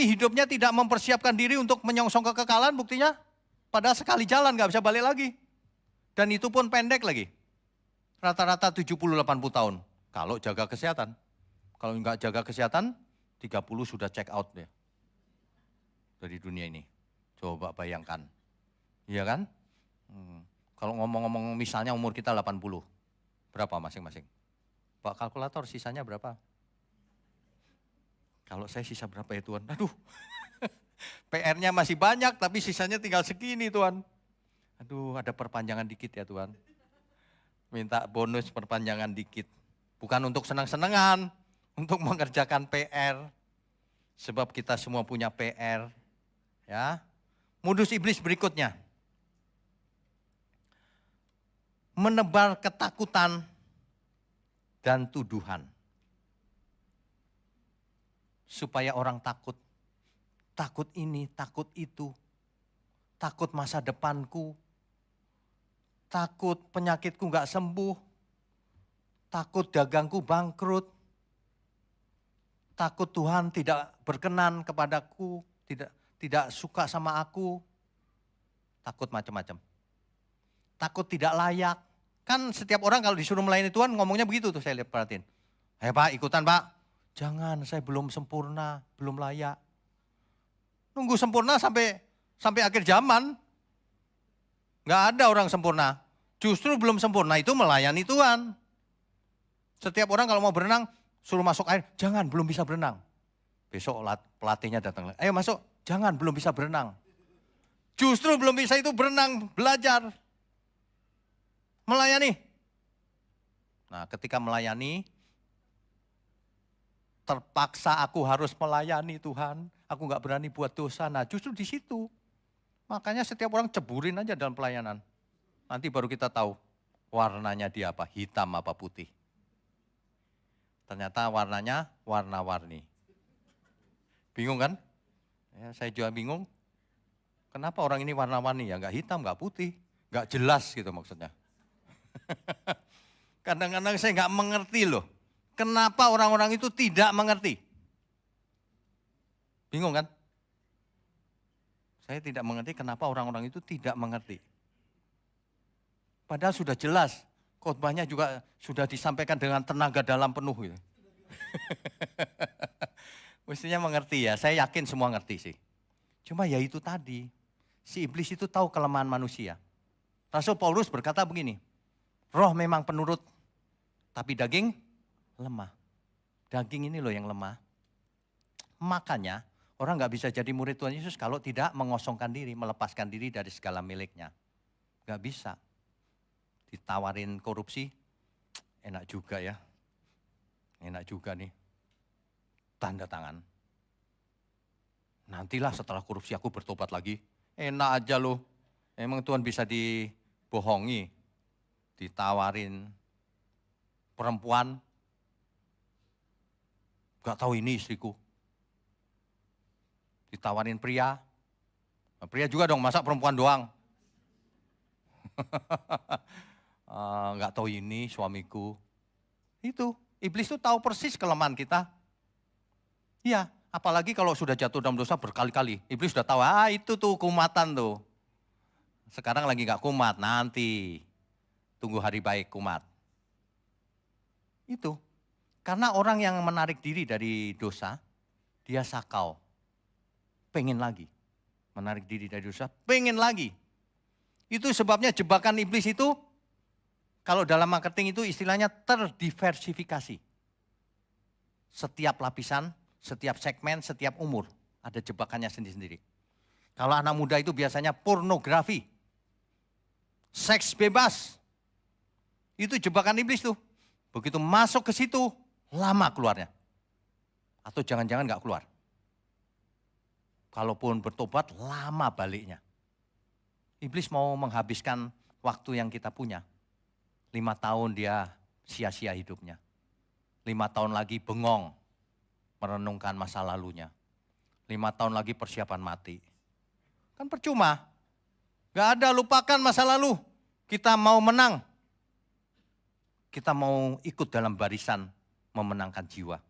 hidupnya tidak mempersiapkan diri untuk menyongsong kekekalan, buktinya padahal sekali jalan nggak bisa balik lagi. Dan itu pun pendek lagi. Rata-rata 70-80 tahun. Kalau jaga kesehatan. Kalau nggak jaga kesehatan, 30 sudah check out deh. Dari dunia ini. Coba bayangkan. Iya kan? Kalau ngomong-ngomong misalnya umur kita 80. Berapa masing-masing? Pak kalkulator sisanya berapa? Kalau saya sisa berapa ya Tuhan? Aduh, PR-nya masih banyak tapi sisanya tinggal segini Tuhan. Aduh, ada perpanjangan dikit ya Tuhan. Minta bonus perpanjangan dikit. Bukan untuk senang-senangan, untuk mengerjakan PR. Sebab kita semua punya PR. Ya. Modus iblis berikutnya. Menebar ketakutan dan tuduhan. Supaya orang takut. Takut ini, takut itu. Takut masa depanku. Takut penyakitku gak sembuh. Takut dagangku bangkrut. Takut Tuhan tidak berkenan kepadaku. Tidak suka sama aku. Takut macam-macam. Takut tidak layak. Kan setiap orang kalau disuruh melayani Tuhan ngomongnya begitu tuh saya lihat perhatiin. Ayo Pak ikutan Pak. Jangan, saya belum sempurna, belum layak. Nunggu sempurna sampai akhir zaman. Nggak ada orang sempurna. Justru belum sempurna itu melayani Tuhan. Setiap orang kalau mau berenang, suruh masuk air. Jangan, belum bisa berenang. Besok pelatihnya datang. Ayo masuk, jangan, belum bisa berenang. Justru belum bisa itu berenang, belajar. Melayani. Nah ketika melayani, terpaksa aku harus melayani Tuhan. Aku nggak berani buat dosa. Nah justru di situ. Makanya setiap orang ceburin aja dalam pelayanan. Nanti baru kita tahu warnanya dia apa, hitam apa putih. Ternyata warnanya warna-warni. Bingung kan? Ya, saya juga bingung. Kenapa orang ini warna-warni ya? Nggak hitam, nggak putih, nggak jelas gitu maksudnya. Kadang-kadang saya nggak mengerti loh. Kenapa orang-orang itu tidak mengerti? Bingung kan? Saya tidak mengerti kenapa orang-orang itu tidak mengerti. Padahal sudah jelas, khotbahnya juga sudah disampaikan dengan tenaga dalam penuh. Gitu. Mestinya mengerti ya, saya yakin semua ngerti sih. Cuma ya itu tadi, si iblis itu tahu kelemahan manusia. Rasul Paulus berkata begini, roh memang penurut, tapi daging lemah. Daging ini loh yang lemah. Makanya orang gak bisa jadi murid Tuhan Yesus kalau tidak mengosongkan diri, melepaskan diri dari segala miliknya. Gak bisa. Ditawarin korupsi, enak juga ya. Enak juga nih. Tanda tangan. Nantilah setelah korupsi aku bertobat lagi. Enak aja loh. Emang Tuhan bisa dibohongi. Ditawarin perempuan. Gak tahu ini istriku. Ditawarin pria. Nah, pria juga dong, masa perempuan doang. Gak tahu ini suamiku. Itu, iblis tuh tahu persis kelemahan kita. Iya, apalagi kalau sudah jatuh dalam dosa berkali-kali. Iblis sudah tahu, itu tuh kumatan tuh. Sekarang lagi gak kumat, nanti. Tunggu hari baik kumat. Itu. Karena orang yang menarik diri dari dosa, dia sakau. Pengen lagi. Menarik diri dari dosa, pengen lagi. Itu sebabnya jebakan iblis itu, kalau dalam marketing itu istilahnya terdiversifikasi. Setiap lapisan, setiap segmen, setiap umur, ada jebakannya sendiri-sendiri. Kalau anak muda itu biasanya pornografi, seks bebas. Itu jebakan iblis tuh. Begitu masuk ke situ, lama keluarnya. Atau jangan-jangan nggak keluar. Kalaupun bertobat, lama baliknya. Iblis mau menghabiskan waktu yang kita punya. 5 tahun dia sia-sia hidupnya. 5 tahun lagi bengong, merenungkan masa lalunya. 5 tahun lagi persiapan mati. Kan percuma. Gak ada, lupakan masa lalu. Kita mau menang. Kita mau ikut dalam barisan memenangkan jiwa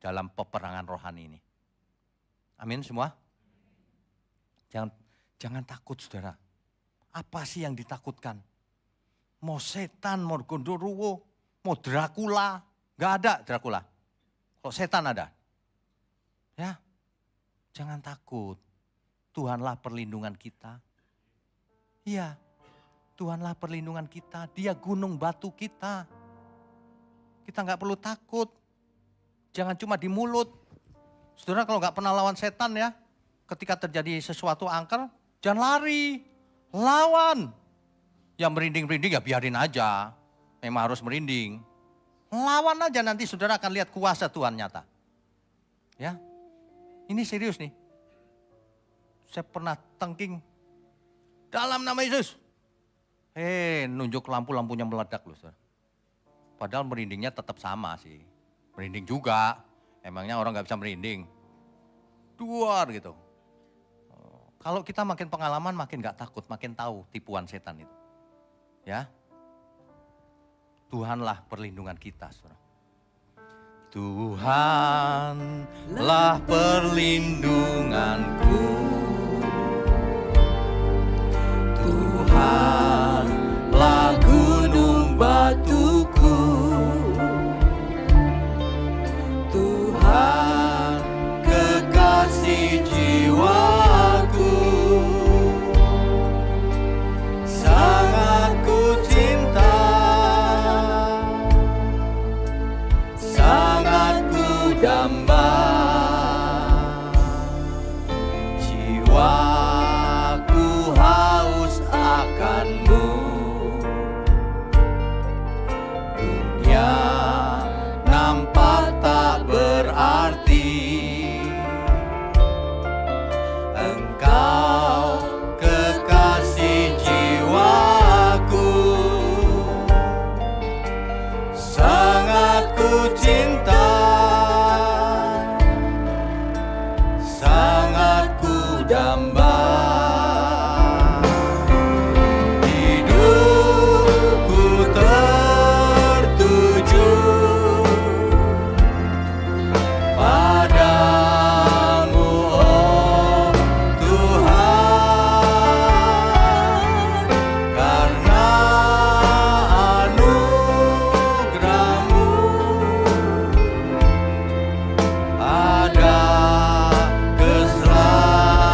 dalam peperangan rohani ini. Amin semua? Jangan takut saudara. Apa sih yang ditakutkan? Mau setan, mau Gondoruo, mau Dracula. Gak ada Dracula. Kok setan ada? Ya, jangan takut. Tuhanlah perlindungan kita. Iya, Tuhanlah perlindungan kita. Dia gunung batu kita. Kita gak perlu takut. Jangan cuma di mulut. Saudara kalau gak pernah lawan setan ya, ketika terjadi sesuatu angker, jangan lari. Lawan. Ya merinding-merinding ya biarin aja. Memang harus merinding. Lawan aja nanti saudara akan lihat kuasa Tuhan nyata. Ya, ini serius nih. Saya pernah tengking dalam nama Yesus. Nunjuk lampu-lampunya meledak loh saudara. Padahal merindingnya tetap sama sih. Merinding juga. Emangnya orang gak bisa merinding. Duar gitu. Kalau kita makin pengalaman makin gak takut, makin tahu tipuan setan itu. Ya. Tuhanlah perlindungan kita, saudara. Tuhanlah perlindunganku. Tuhanlah gunung batuku. Tuhan kekasih jiwaku. Sangat ku cinta, sangat ku damba. Jiwaku haus akanmu. Dunia nampak tak berarti. Engkau kekasih jiwaku. Sangat ku cinta, sangat ku damba. Hidupku tertuju padamu, oh Tuhan, karena anugerah-Mu ada keselamatan.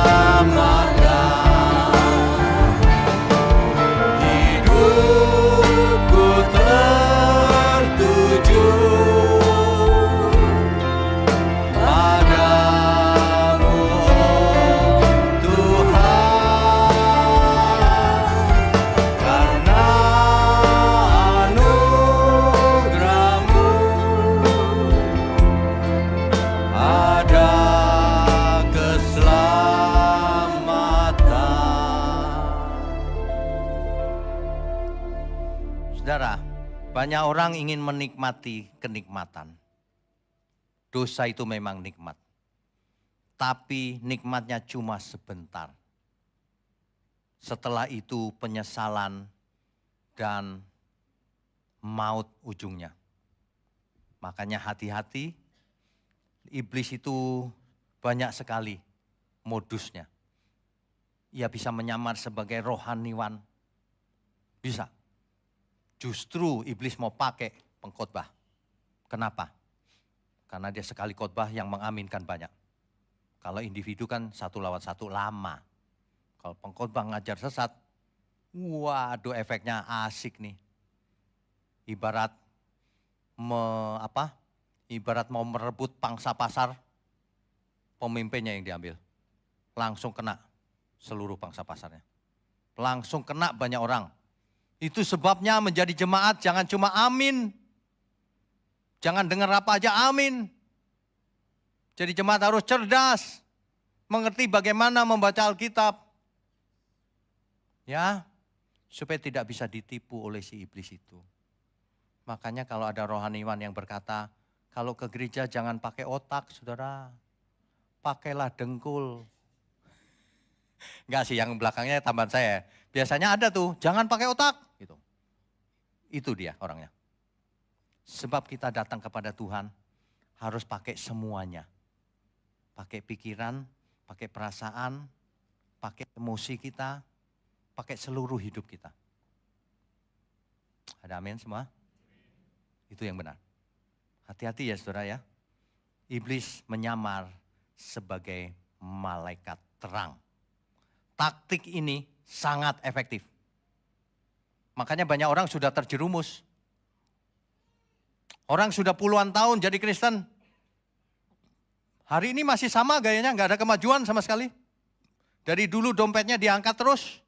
Hidupku tertuju padamu, oh Tuhan, karena anugerah-Mu ada keselamatan. Saudara, banyak orang ingin menikmati kenikmatan. Dosa itu memang nikmat. Tapi nikmatnya cuma sebentar. Setelah itu penyesalan dan maut ujungnya. Makanya hati-hati, iblis itu banyak sekali modusnya. Ia bisa menyamar sebagai rohaniwan. Bisa. Justru iblis mau pakai pengkhotbah. Kenapa? Karena dia sekali khotbah yang mengaminkan banyak. Kalau individu kan 1 lawan 1 lama. Kalau pengkhotbah ngajar sesat, waduh efeknya asik nih. Ibarat ibarat mau merebut pangsa pasar, pemimpinnya yang diambil. Langsung kena. seluruh pangsa pasarnya. Langsung kena banyak orang. Itu sebabnya menjadi jemaat jangan cuma amin. Jangan dengar apa aja amin. Jadi jemaat harus cerdas. Mengerti bagaimana membaca Alkitab. Ya, supaya tidak bisa ditipu oleh si iblis itu. Makanya kalau ada rohaniwan yang berkata, kalau ke gereja jangan pakai otak, saudara. Pakailah dengkul. Enggak sih, yang belakangnya tambahan saya. Biasanya ada tuh, jangan pakai otak. Gitu. Itu dia orangnya. Sebab kita datang kepada Tuhan, harus pakai semuanya. Pakai pikiran, pakai perasaan, pakai emosi kita, pakai seluruh hidup kita. Ada amin semua? Itu yang benar. Hati-hati ya saudara ya. Iblis menyamar sebagai malaikat terang. Taktik ini sangat efektif. Makanya banyak orang sudah terjerumus. Orang sudah puluhan tahun jadi Kristen. Hari ini masih sama gayanya, nggak ada kemajuan sama sekali. Dari dulu dompetnya diangkat terus.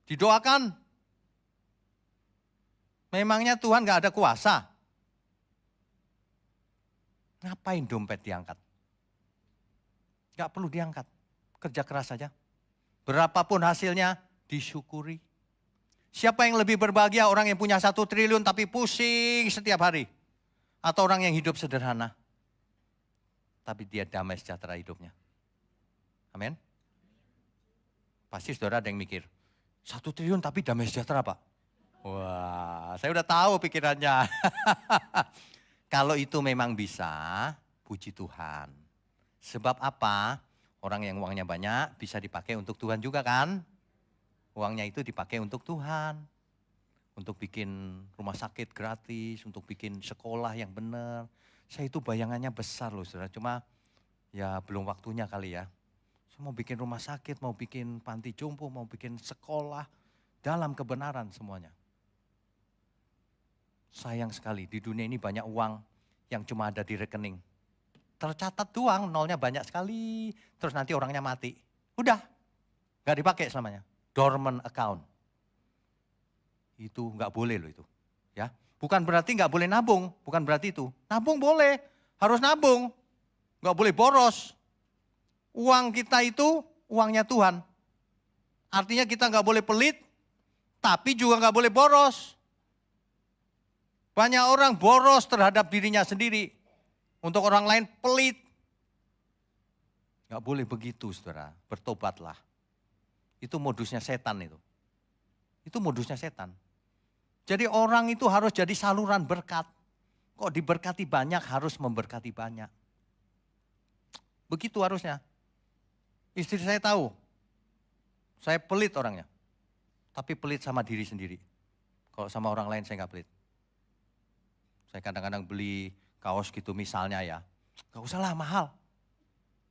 Didoakan. Memangnya Tuhan nggak ada kuasa? Ngapain dompet diangkat? Nggak perlu diangkat. Kerja keras saja. Berapapun hasilnya, disyukuri. Siapa yang lebih berbahagia? Orang yang punya 1 triliun tapi pusing setiap hari. Atau orang yang hidup sederhana. Tapi dia damai sejahtera hidupnya. Amin. Pasti saudara ada yang mikir, 1 triliun tapi damai sejahtera Pak. Wah, saya udah tahu pikirannya. Kalau itu memang bisa, puji Tuhan. Sebab apa? Orang yang uangnya banyak bisa dipakai untuk Tuhan juga kan? Uangnya itu dipakai untuk Tuhan. Untuk bikin rumah sakit gratis, untuk bikin sekolah yang benar. Saya itu bayangannya besar loh saudara, cuma ya belum waktunya kali ya. Saya mau bikin rumah sakit, mau bikin panti jompo, mau bikin sekolah dalam kebenaran semuanya. Sayang sekali di dunia ini banyak uang yang cuma ada di rekening. Tercatat doang, nolnya banyak sekali, terus nanti orangnya mati. Udah, gak dipakai selamanya. Dormant account. Itu gak boleh loh itu. Ya, bukan berarti nggak boleh nabung, bukan berarti itu. Nabung boleh, harus nabung. Nggak boleh boros. Uang kita itu uangnya Tuhan. Artinya kita nggak boleh pelit, tapi juga nggak boleh boros. Banyak orang boros terhadap dirinya sendiri. Untuk orang lain pelit. Nggak boleh begitu saudara, bertobatlah. Itu modusnya setan itu. Itu modusnya setan. Jadi orang itu harus jadi saluran berkat. Kok diberkati banyak harus memberkati banyak. Begitu harusnya. Istri saya tahu. Saya pelit orangnya. Tapi pelit sama diri sendiri. Kalau sama orang lain saya nggak pelit. Saya kadang-kadang beli kaos gitu misalnya ya. Gak usah lah mahal.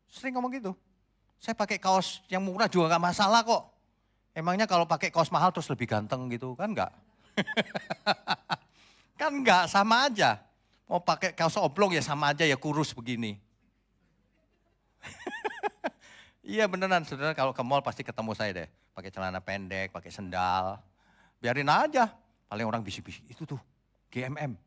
Sering ngomong gitu. Saya pakai kaos yang murah juga nggak masalah kok. Emangnya kalau pakai kaos mahal terus lebih ganteng gitu kan enggak? Kan enggak, sama aja. Mau pakai kaos oblong ya sama aja ya kurus begini. Iya beneran, saudara kalau ke mall pasti ketemu saya deh. Pakai celana pendek, pakai sendal. Biarin aja, paling orang bisik-bisik, itu tuh GMM.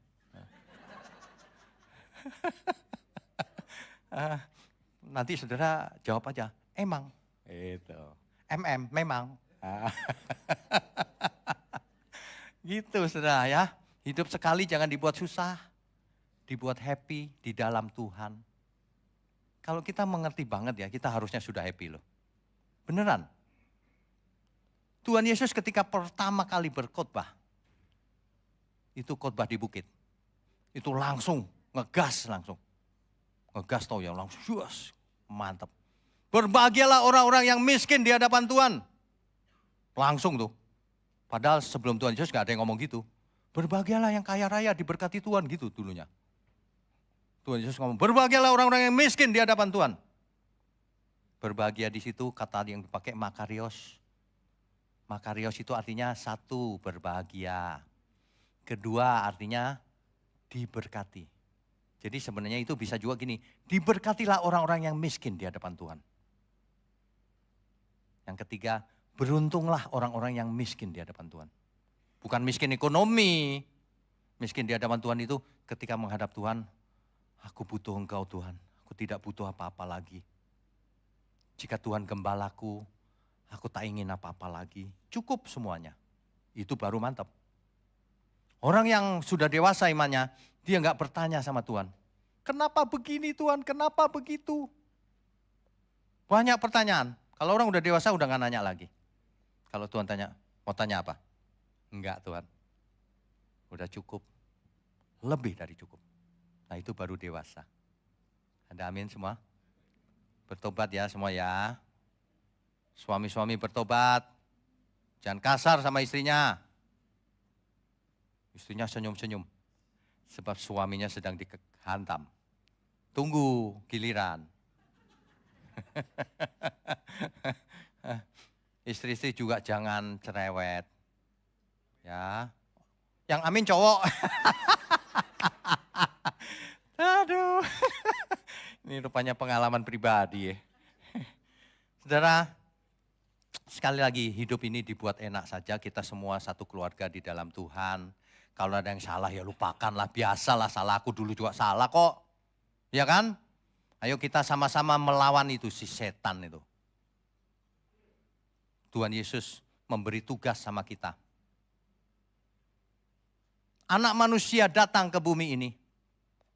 Nanti saudara jawab aja, emang. Itu. MM, memang. Gitu saudara ya, hidup sekali jangan dibuat susah, dibuat happy di dalam Tuhan. Kalau kita mengerti banget ya, kita harusnya sudah happy loh. Beneran. Tuhan Yesus ketika pertama kali berkhotbah, itu khotbah di bukit. Itu langsung, ngegas langsung. Ngegas tau ya, langsung yes, mantap. Berbahagialah orang-orang yang miskin di hadapan Tuhan. Langsung tuh. Padahal sebelum Tuhan Yesus gak ada yang ngomong gitu. Berbahagialah yang kaya raya diberkati Tuhan gitu dulunya. Tuhan Yesus ngomong, berbahagialah orang-orang yang miskin di hadapan Tuhan. Berbahagia di situ kata yang dipakai makarios. Makarios itu artinya satu, berbahagia. Kedua artinya diberkati. Jadi sebenarnya itu bisa juga gini, diberkatilah orang-orang yang miskin di hadapan Tuhan. Yang ketiga, beruntunglah orang-orang yang miskin di hadapan Tuhan. Bukan miskin ekonomi. Miskin di hadapan Tuhan itu ketika menghadap Tuhan, aku butuh Engkau Tuhan, aku tidak butuh apa-apa lagi. Jika Tuhan gembalaku, aku tak ingin apa-apa lagi. Cukup semuanya. Itu baru mantap. Orang yang sudah dewasa imannya, dia nggak bertanya sama Tuhan. Kenapa begini Tuhan, kenapa begitu? Banyak pertanyaan. Kalau orang udah dewasa udah nggak nanya lagi. Kalau Tuhan tanya, mau tanya apa? Enggak Tuhan. Udah cukup. Lebih dari cukup. Nah itu baru dewasa. Ada amin semua? Bertobat ya semua ya. Suami-suami bertobat. Jangan kasar sama istrinya. Istrinya senyum-senyum. Sebab suaminya sedang dihantam. Tunggu giliran. Istri-istri juga jangan cerewet. Ya. Yang amin cowok. Aduh. Ini rupanya pengalaman pribadi ya. Saudara, sekali lagi hidup ini dibuat enak saja. Kita semua satu keluarga di dalam Tuhan. Kalau ada yang salah ya lupakanlah. Biasalah salah, aku dulu juga salah kok. Ya kan? Ayo kita sama-sama melawan itu si setan itu. Tuhan Yesus memberi tugas sama kita. Anak manusia datang ke bumi ini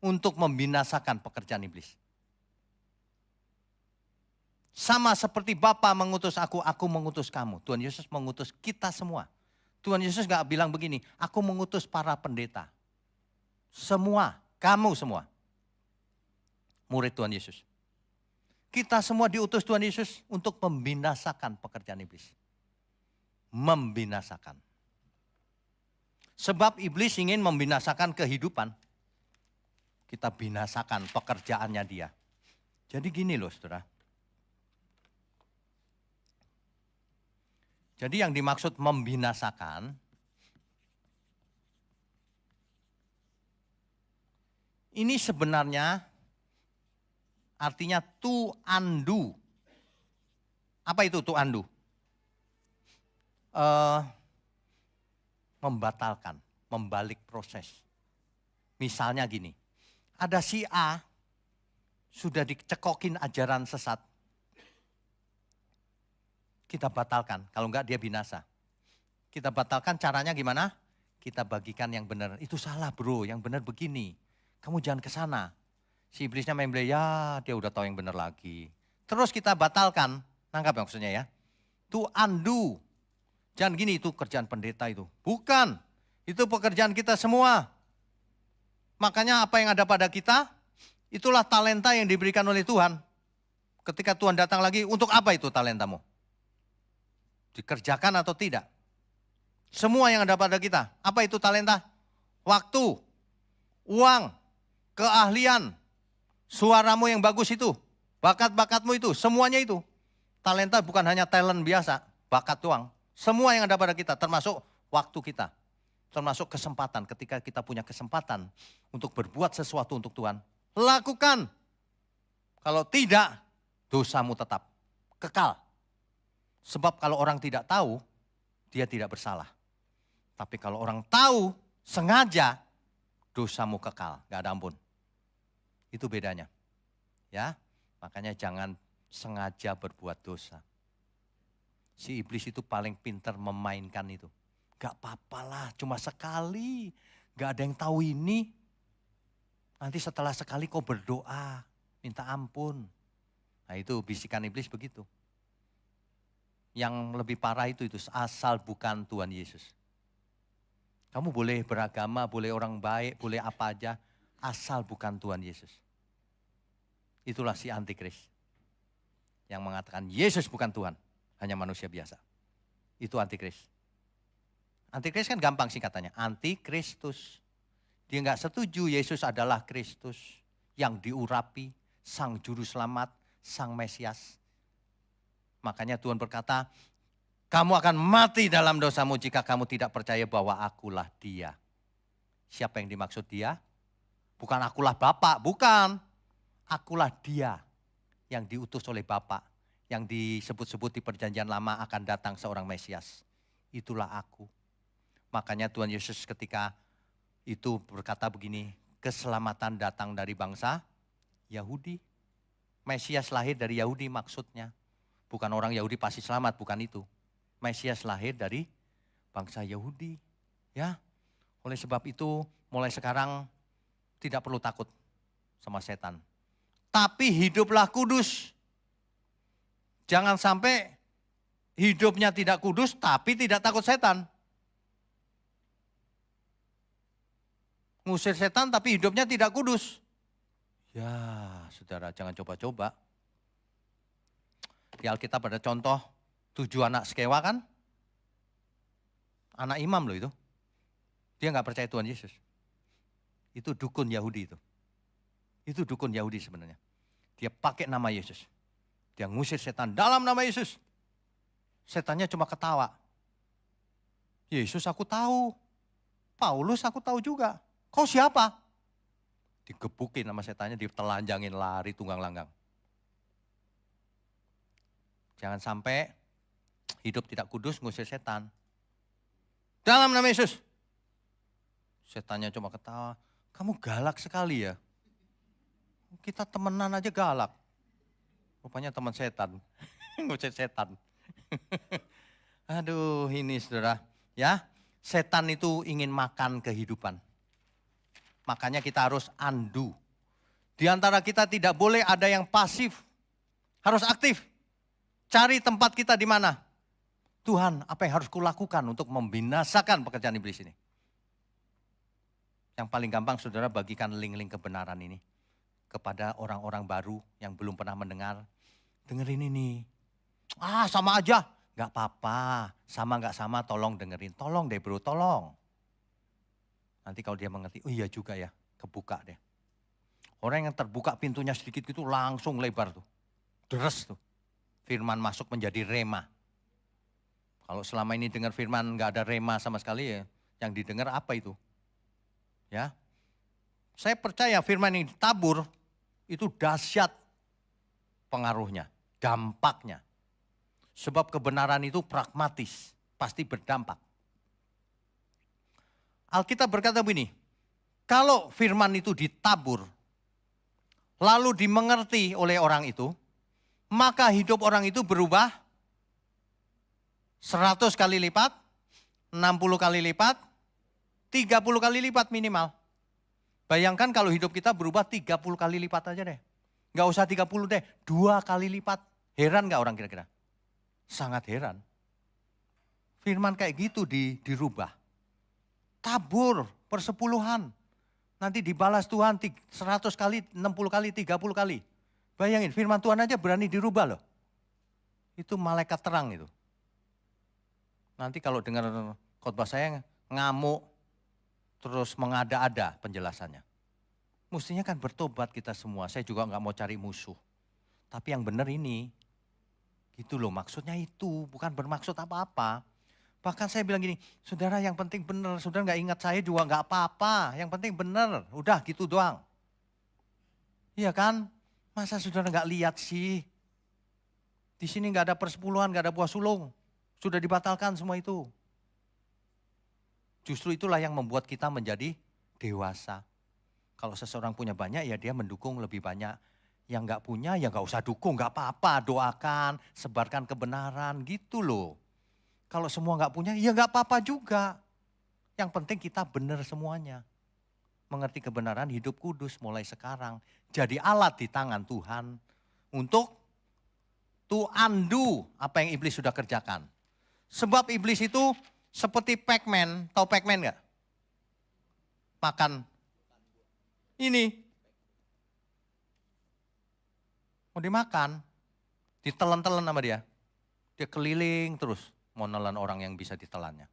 untuk membinasakan pekerjaan iblis. Sama seperti Bapa mengutus aku mengutus kamu. Tuhan Yesus mengutus kita semua. Tuhan Yesus gak bilang begini, aku mengutus para pendeta. Semua, kamu semua. Murid Tuhan Yesus. Kita semua diutus Tuhan Yesus untuk membinasakan pekerjaan iblis. Membinasakan. Sebab iblis ingin membinasakan kehidupan. Kita binasakan pekerjaannya dia. Jadi gini loh saudara. Jadi yang dimaksud membinasakan, ini sebenarnya artinya to undo. Apa itu to undo? Membatalkan, membalik proses. Misalnya gini. Ada si A, sudah dicekokin ajaran sesat. Kita batalkan, kalau enggak dia binasa. Kita batalkan caranya gimana? Kita bagikan yang benar. Itu salah bro, yang benar begini. Kamu jangan ke sana. Si iblisnya main beli, ya dia udah tahu yang benar lagi. Terus kita batalkan, nangkap ya maksudnya ya. To undo. Jangan gini, itu kerjaan pendeta itu. Bukan, itu pekerjaan kita semua. Makanya apa yang ada pada kita, itulah talenta yang diberikan oleh Tuhan. Ketika Tuhan datang lagi, untuk apa itu talentamu? Dikerjakan atau tidak? Semua yang ada pada kita, apa itu talenta? Waktu, uang, keahlian, suaramu yang bagus itu, bakat-bakatmu itu, semuanya itu. Talenta bukan hanya talent biasa, bakat doang. Semua yang ada pada kita, termasuk waktu kita. Termasuk kesempatan, ketika kita punya kesempatan untuk berbuat sesuatu untuk Tuhan, lakukan. Kalau tidak, dosamu tetap kekal. Sebab kalau orang tidak tahu, dia tidak bersalah. Tapi kalau orang tahu, sengaja, dosamu kekal, gak ada ampun. Itu bedanya. Ya, makanya jangan sengaja berbuat dosa. Si iblis itu paling pintar memainkan itu. Gak apa-apalah, cuma sekali. Gak ada yang tahu ini. Nanti setelah sekali kau berdoa, minta ampun. Nah itu bisikan iblis begitu. Yang lebih parah itu asal bukan Tuhan Yesus. Kamu boleh beragama, boleh orang baik, boleh apa aja. Asal bukan Tuhan Yesus. Itulah si antikris. Yang mengatakan Yesus bukan Tuhan, hanya manusia biasa. Itu antikris. Antikris kan gampang sih katanya, antikristus. Dia nggak setuju Yesus adalah Kristus yang diurapi, sang juru selamat, sang Mesias. Makanya Tuhan berkata, kamu akan mati dalam dosamu jika kamu tidak percaya bahwa akulah dia. Siapa yang dimaksud dia? Bukan akulah Bapak, bukan. Akulah dia yang diutus oleh Bapak, yang disebut-sebut di perjanjian lama akan datang seorang Mesias. Itulah aku. Makanya Tuhan Yesus ketika itu berkata begini, keselamatan datang dari bangsa Yahudi. Mesias lahir dari Yahudi maksudnya. Bukan orang Yahudi pasti selamat, bukan itu. Mesias lahir dari bangsa Yahudi. Ya, oleh sebab itu mulai sekarang tidak perlu takut sama setan. Tapi hiduplah kudus. Jangan sampai hidupnya tidak kudus tapi tidak takut setan. Ngusir setan tapi hidupnya tidak kudus. Ya, saudara jangan coba-coba. Di Alkitab ada contoh 7 anak Skewa kan? Anak imam loh itu. Dia nggak percaya Tuhan Yesus. Itu dukun Yahudi itu. Itu dukun Yahudi sebenarnya. Dia pakai nama Yesus. Dia ngusir setan dalam nama Yesus. Setannya cuma ketawa. Yesus aku tahu. Paulus aku tahu juga. Kau siapa? Digebukin sama setannya, ditelanjangin lari tunggang langgang. Jangan sampai hidup tidak kudus ngusir setan. Dalam nama Yesus. Setannya cuma ketawa. Kamu galak sekali ya. Kita temenan aja galak. Rupanya teman setan. Ngusir setan. Aduh ini saudara. Ya, setan itu ingin makan kehidupan. Makanya kita harus undo. Di antara kita tidak boleh ada yang pasif. Harus aktif. Cari tempat kita di mana. Tuhan, apa yang harus kulakukan untuk membinasakan pekerjaan iblis ini? Yang paling gampang saudara bagikan link-link kebenaran ini kepada orang-orang baru yang belum pernah mendengar. Dengerin ini. Sama aja. Gak apa-apa. Sama gak sama tolong dengerin. Tolong deh bro, tolong. Nanti kalau dia mengerti, oh iya juga ya, kebuka deh. Orang yang terbuka pintunya sedikit gitu langsung lebar tuh. Deres tuh. Firman masuk menjadi rema. Kalau selama ini dengar firman gak ada rema sama sekali ya, yang didengar apa itu? Ya, saya percaya firman yang ditabur itu dahsyat pengaruhnya, dampaknya. Sebab kebenaran itu pragmatis, pasti berdampak. Alkitab berkata begini, kalau firman itu ditabur, lalu dimengerti oleh orang itu, maka hidup orang itu berubah 100 kali lipat, 60 kali lipat, 30 kali lipat minimal. Bayangkan kalau hidup kita berubah 30 kali lipat aja deh. Gak usah 30 deh, 2 kali lipat. Heran gak orang kira-kira? Sangat heran. Firman kayak gitu dirubah. Tabur persepuluhan. Nanti dibalas Tuhan 100 kali, 60 kali, 30 kali. Bayangin firman Tuhan aja berani dirubah loh. Itu malaikat terang itu. Nanti kalau dengar khotbah saya ngamuk, terus mengada-ada penjelasannya. Mestinya kan bertobat kita semua. Saya juga nggak mau cari musuh. Tapi yang benar ini, gitu loh maksudnya itu. Bukan bermaksud apa-apa. Bahkan saya bilang gini, saudara yang penting benar, saudara nggak ingat saya juga nggak apa-apa. Yang penting benar, udah gitu doang. Iya kan? Masa saudara nggak lihat sih? Di sini nggak ada persepuluhan, nggak ada buah sulung. Sudah dibatalkan semua itu. Justru itulah yang membuat kita menjadi dewasa. Kalau seseorang punya banyak ya dia mendukung lebih banyak. Yang nggak punya ya nggak usah dukung, nggak apa-apa. Doakan, sebarkan kebenaran gitu loh. Kalau semua nggak punya ya nggak apa-apa juga. Yang penting kita benar semuanya. Mengerti kebenaran hidup kudus mulai sekarang. Jadi alat di tangan Tuhan untuk to undo apa yang iblis sudah kerjakan. Sebab iblis itu seperti Pac-Man, tahu Pac-Man nggak? Makan ini. Mau dimakan, ditelan-telan sama dia. Dia keliling terus mau nelan orang yang bisa ditelannya.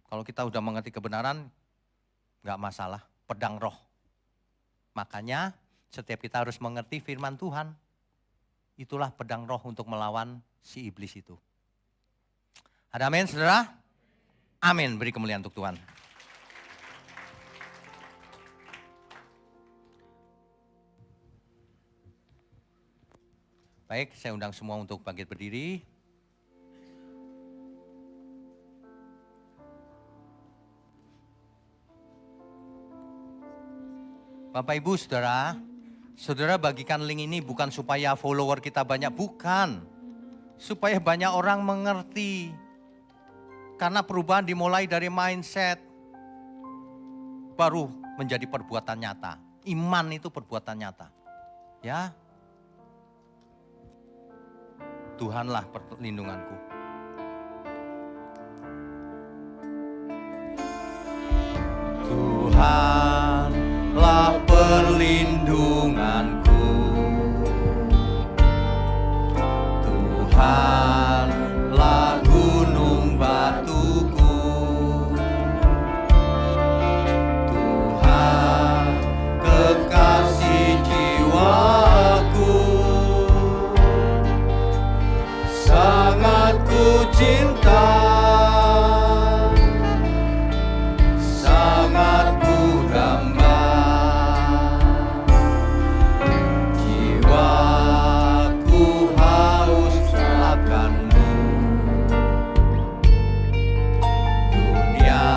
Kalau kita udah mengerti kebenaran, nggak masalah, pedang roh. Makanya setiap kita harus mengerti firman Tuhan. Itulah pedang roh untuk melawan si iblis itu. Ada amin saudara? Amin, beri kemuliaan untuk Tuhan. Baik, saya undang semua untuk bangkit berdiri. Bapak Ibu Saudara, Saudara bagikan link ini bukan supaya follower kita banyak, bukan. Supaya banyak orang mengerti. Karena perubahan dimulai dari mindset, baru menjadi perbuatan nyata. Iman itu perbuatan nyata. Ya, Tuhanlah perlindunganku. Tuhanlah perlindunganku. Tuhanlah gunung batuku. Tuhan kekasih jiwaku. Sangat ku cinta, sangat ku damba, jiwaku haus akanmu. Dunia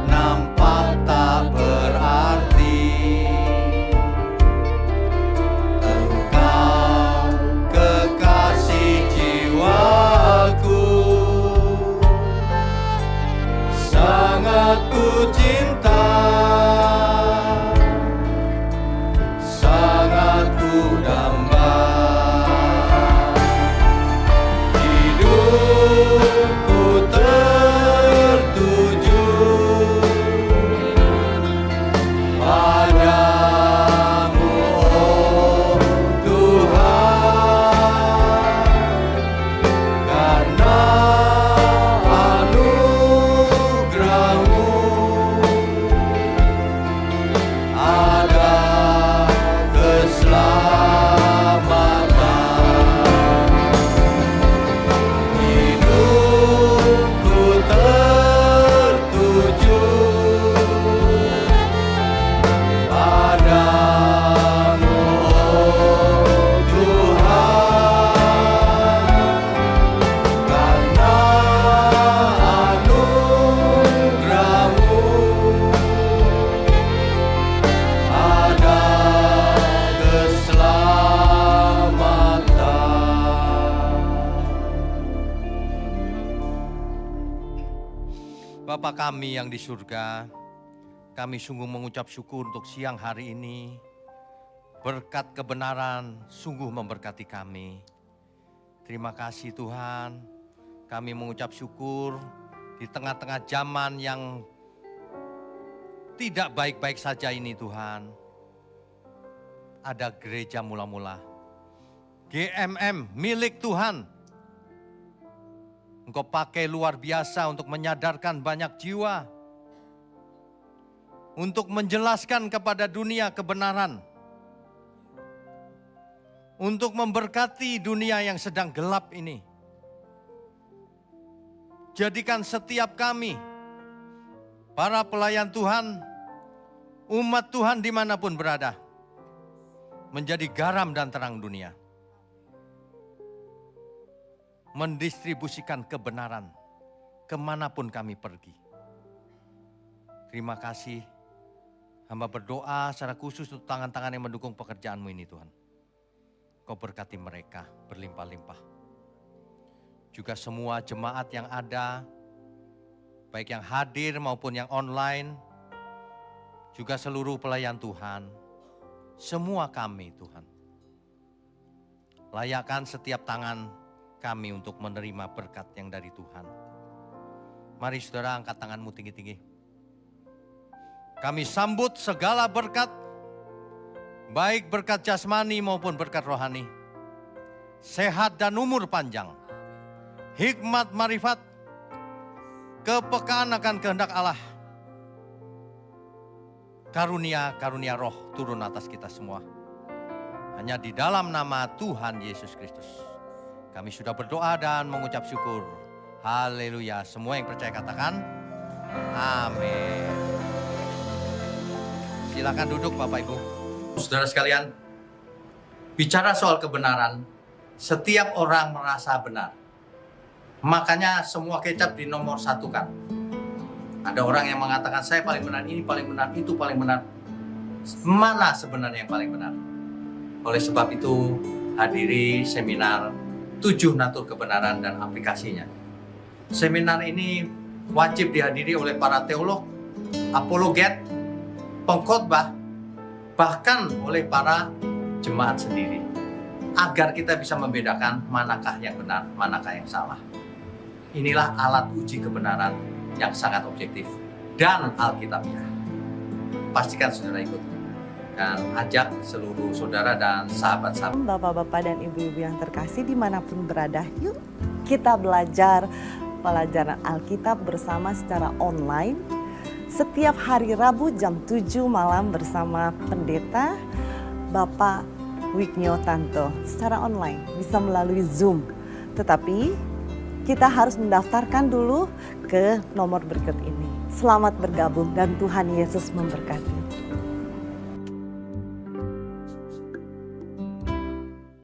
nampak tak berarti, Engkau kekasih jiwaku. Sangat ku cinta, sangat ku damba, hidupku tertuju padamu, oh Tuhan, karena anugerah-Mu ada keselamatan. Hidupku tertuju padamu, oh Tuhan, karena anugerah-Mu ada keselamatan. Bapa kami yang di surga, kami sungguh mengucap syukur untuk siang hari ini. Berkat kebenaran sungguh memberkati kami. Terima kasih Tuhan, kami mengucap syukur di tengah-tengah zaman yang tidak baik-baik saja ini Tuhan. Ada gereja mula-mula, GMM milik Tuhan. Engkau pakai luar biasa untuk menyadarkan banyak jiwa, untuk menjelaskan kepada dunia kebenaran, untuk memberkati dunia yang sedang gelap ini. Jadikan setiap kami, para pelayan Tuhan, umat Tuhan dimanapun berada, menjadi garam dan terang dunia. Mendistribusikan kebenaran kemanapun kami pergi. Terima kasih. Hamba berdoa secara khusus untuk tangan-tangan yang mendukung pekerjaan-Mu ini Tuhan. Kau berkati mereka berlimpah-limpah. Juga semua jemaat yang ada, baik yang hadir maupun yang online, juga seluruh pelayan Tuhan, semua kami Tuhan. Layakkan setiap tangan kami untuk menerima berkat yang dari Tuhan. Mari saudara angkat tanganmu tinggi-tinggi. Kami sambut segala berkat, baik berkat jasmani maupun berkat rohani. Sehat dan umur panjang, hikmat marifat, kepekaan akan kehendak Allah. Karunia-karunia roh turun atas kita semua. Hanya di dalam nama Tuhan Yesus Kristus. Kami sudah berdoa dan mengucap syukur. Haleluya. Semua yang percaya katakan amin. Silakan duduk Bapak Ibu. Saudara sekalian, bicara soal kebenaran, Setiap orang merasa benar. Makanya semua kecap di nomor satu kan. Ada orang yang mengatakan saya paling benar, ini paling benar, itu paling benar. Mana sebenarnya yang paling benar? Oleh sebab itu hadiri seminar 7 natur kebenaran dan aplikasinya. Seminar ini wajib dihadiri oleh para teolog, apologet, pengkhotbah, bahkan oleh para jemaat sendiri. Agar kita bisa membedakan manakah yang benar, manakah yang salah. Inilah alat uji kebenaran yang sangat objektif dan alkitabiah. Pastikan saudara ikut dan ajak seluruh saudara dan sahabat-sahabat. Bapak-bapak dan ibu-ibu yang terkasih dimanapun berada, yuk kita belajar pelajaran Alkitab bersama secara online. Setiap hari Rabu jam 7 malam bersama pendeta Bapak Wignio Tanto secara online, bisa melalui Zoom. Tetapi kita harus mendaftarkan dulu ke nomor berikut ini. Selamat bergabung dan Tuhan Yesus memberkati.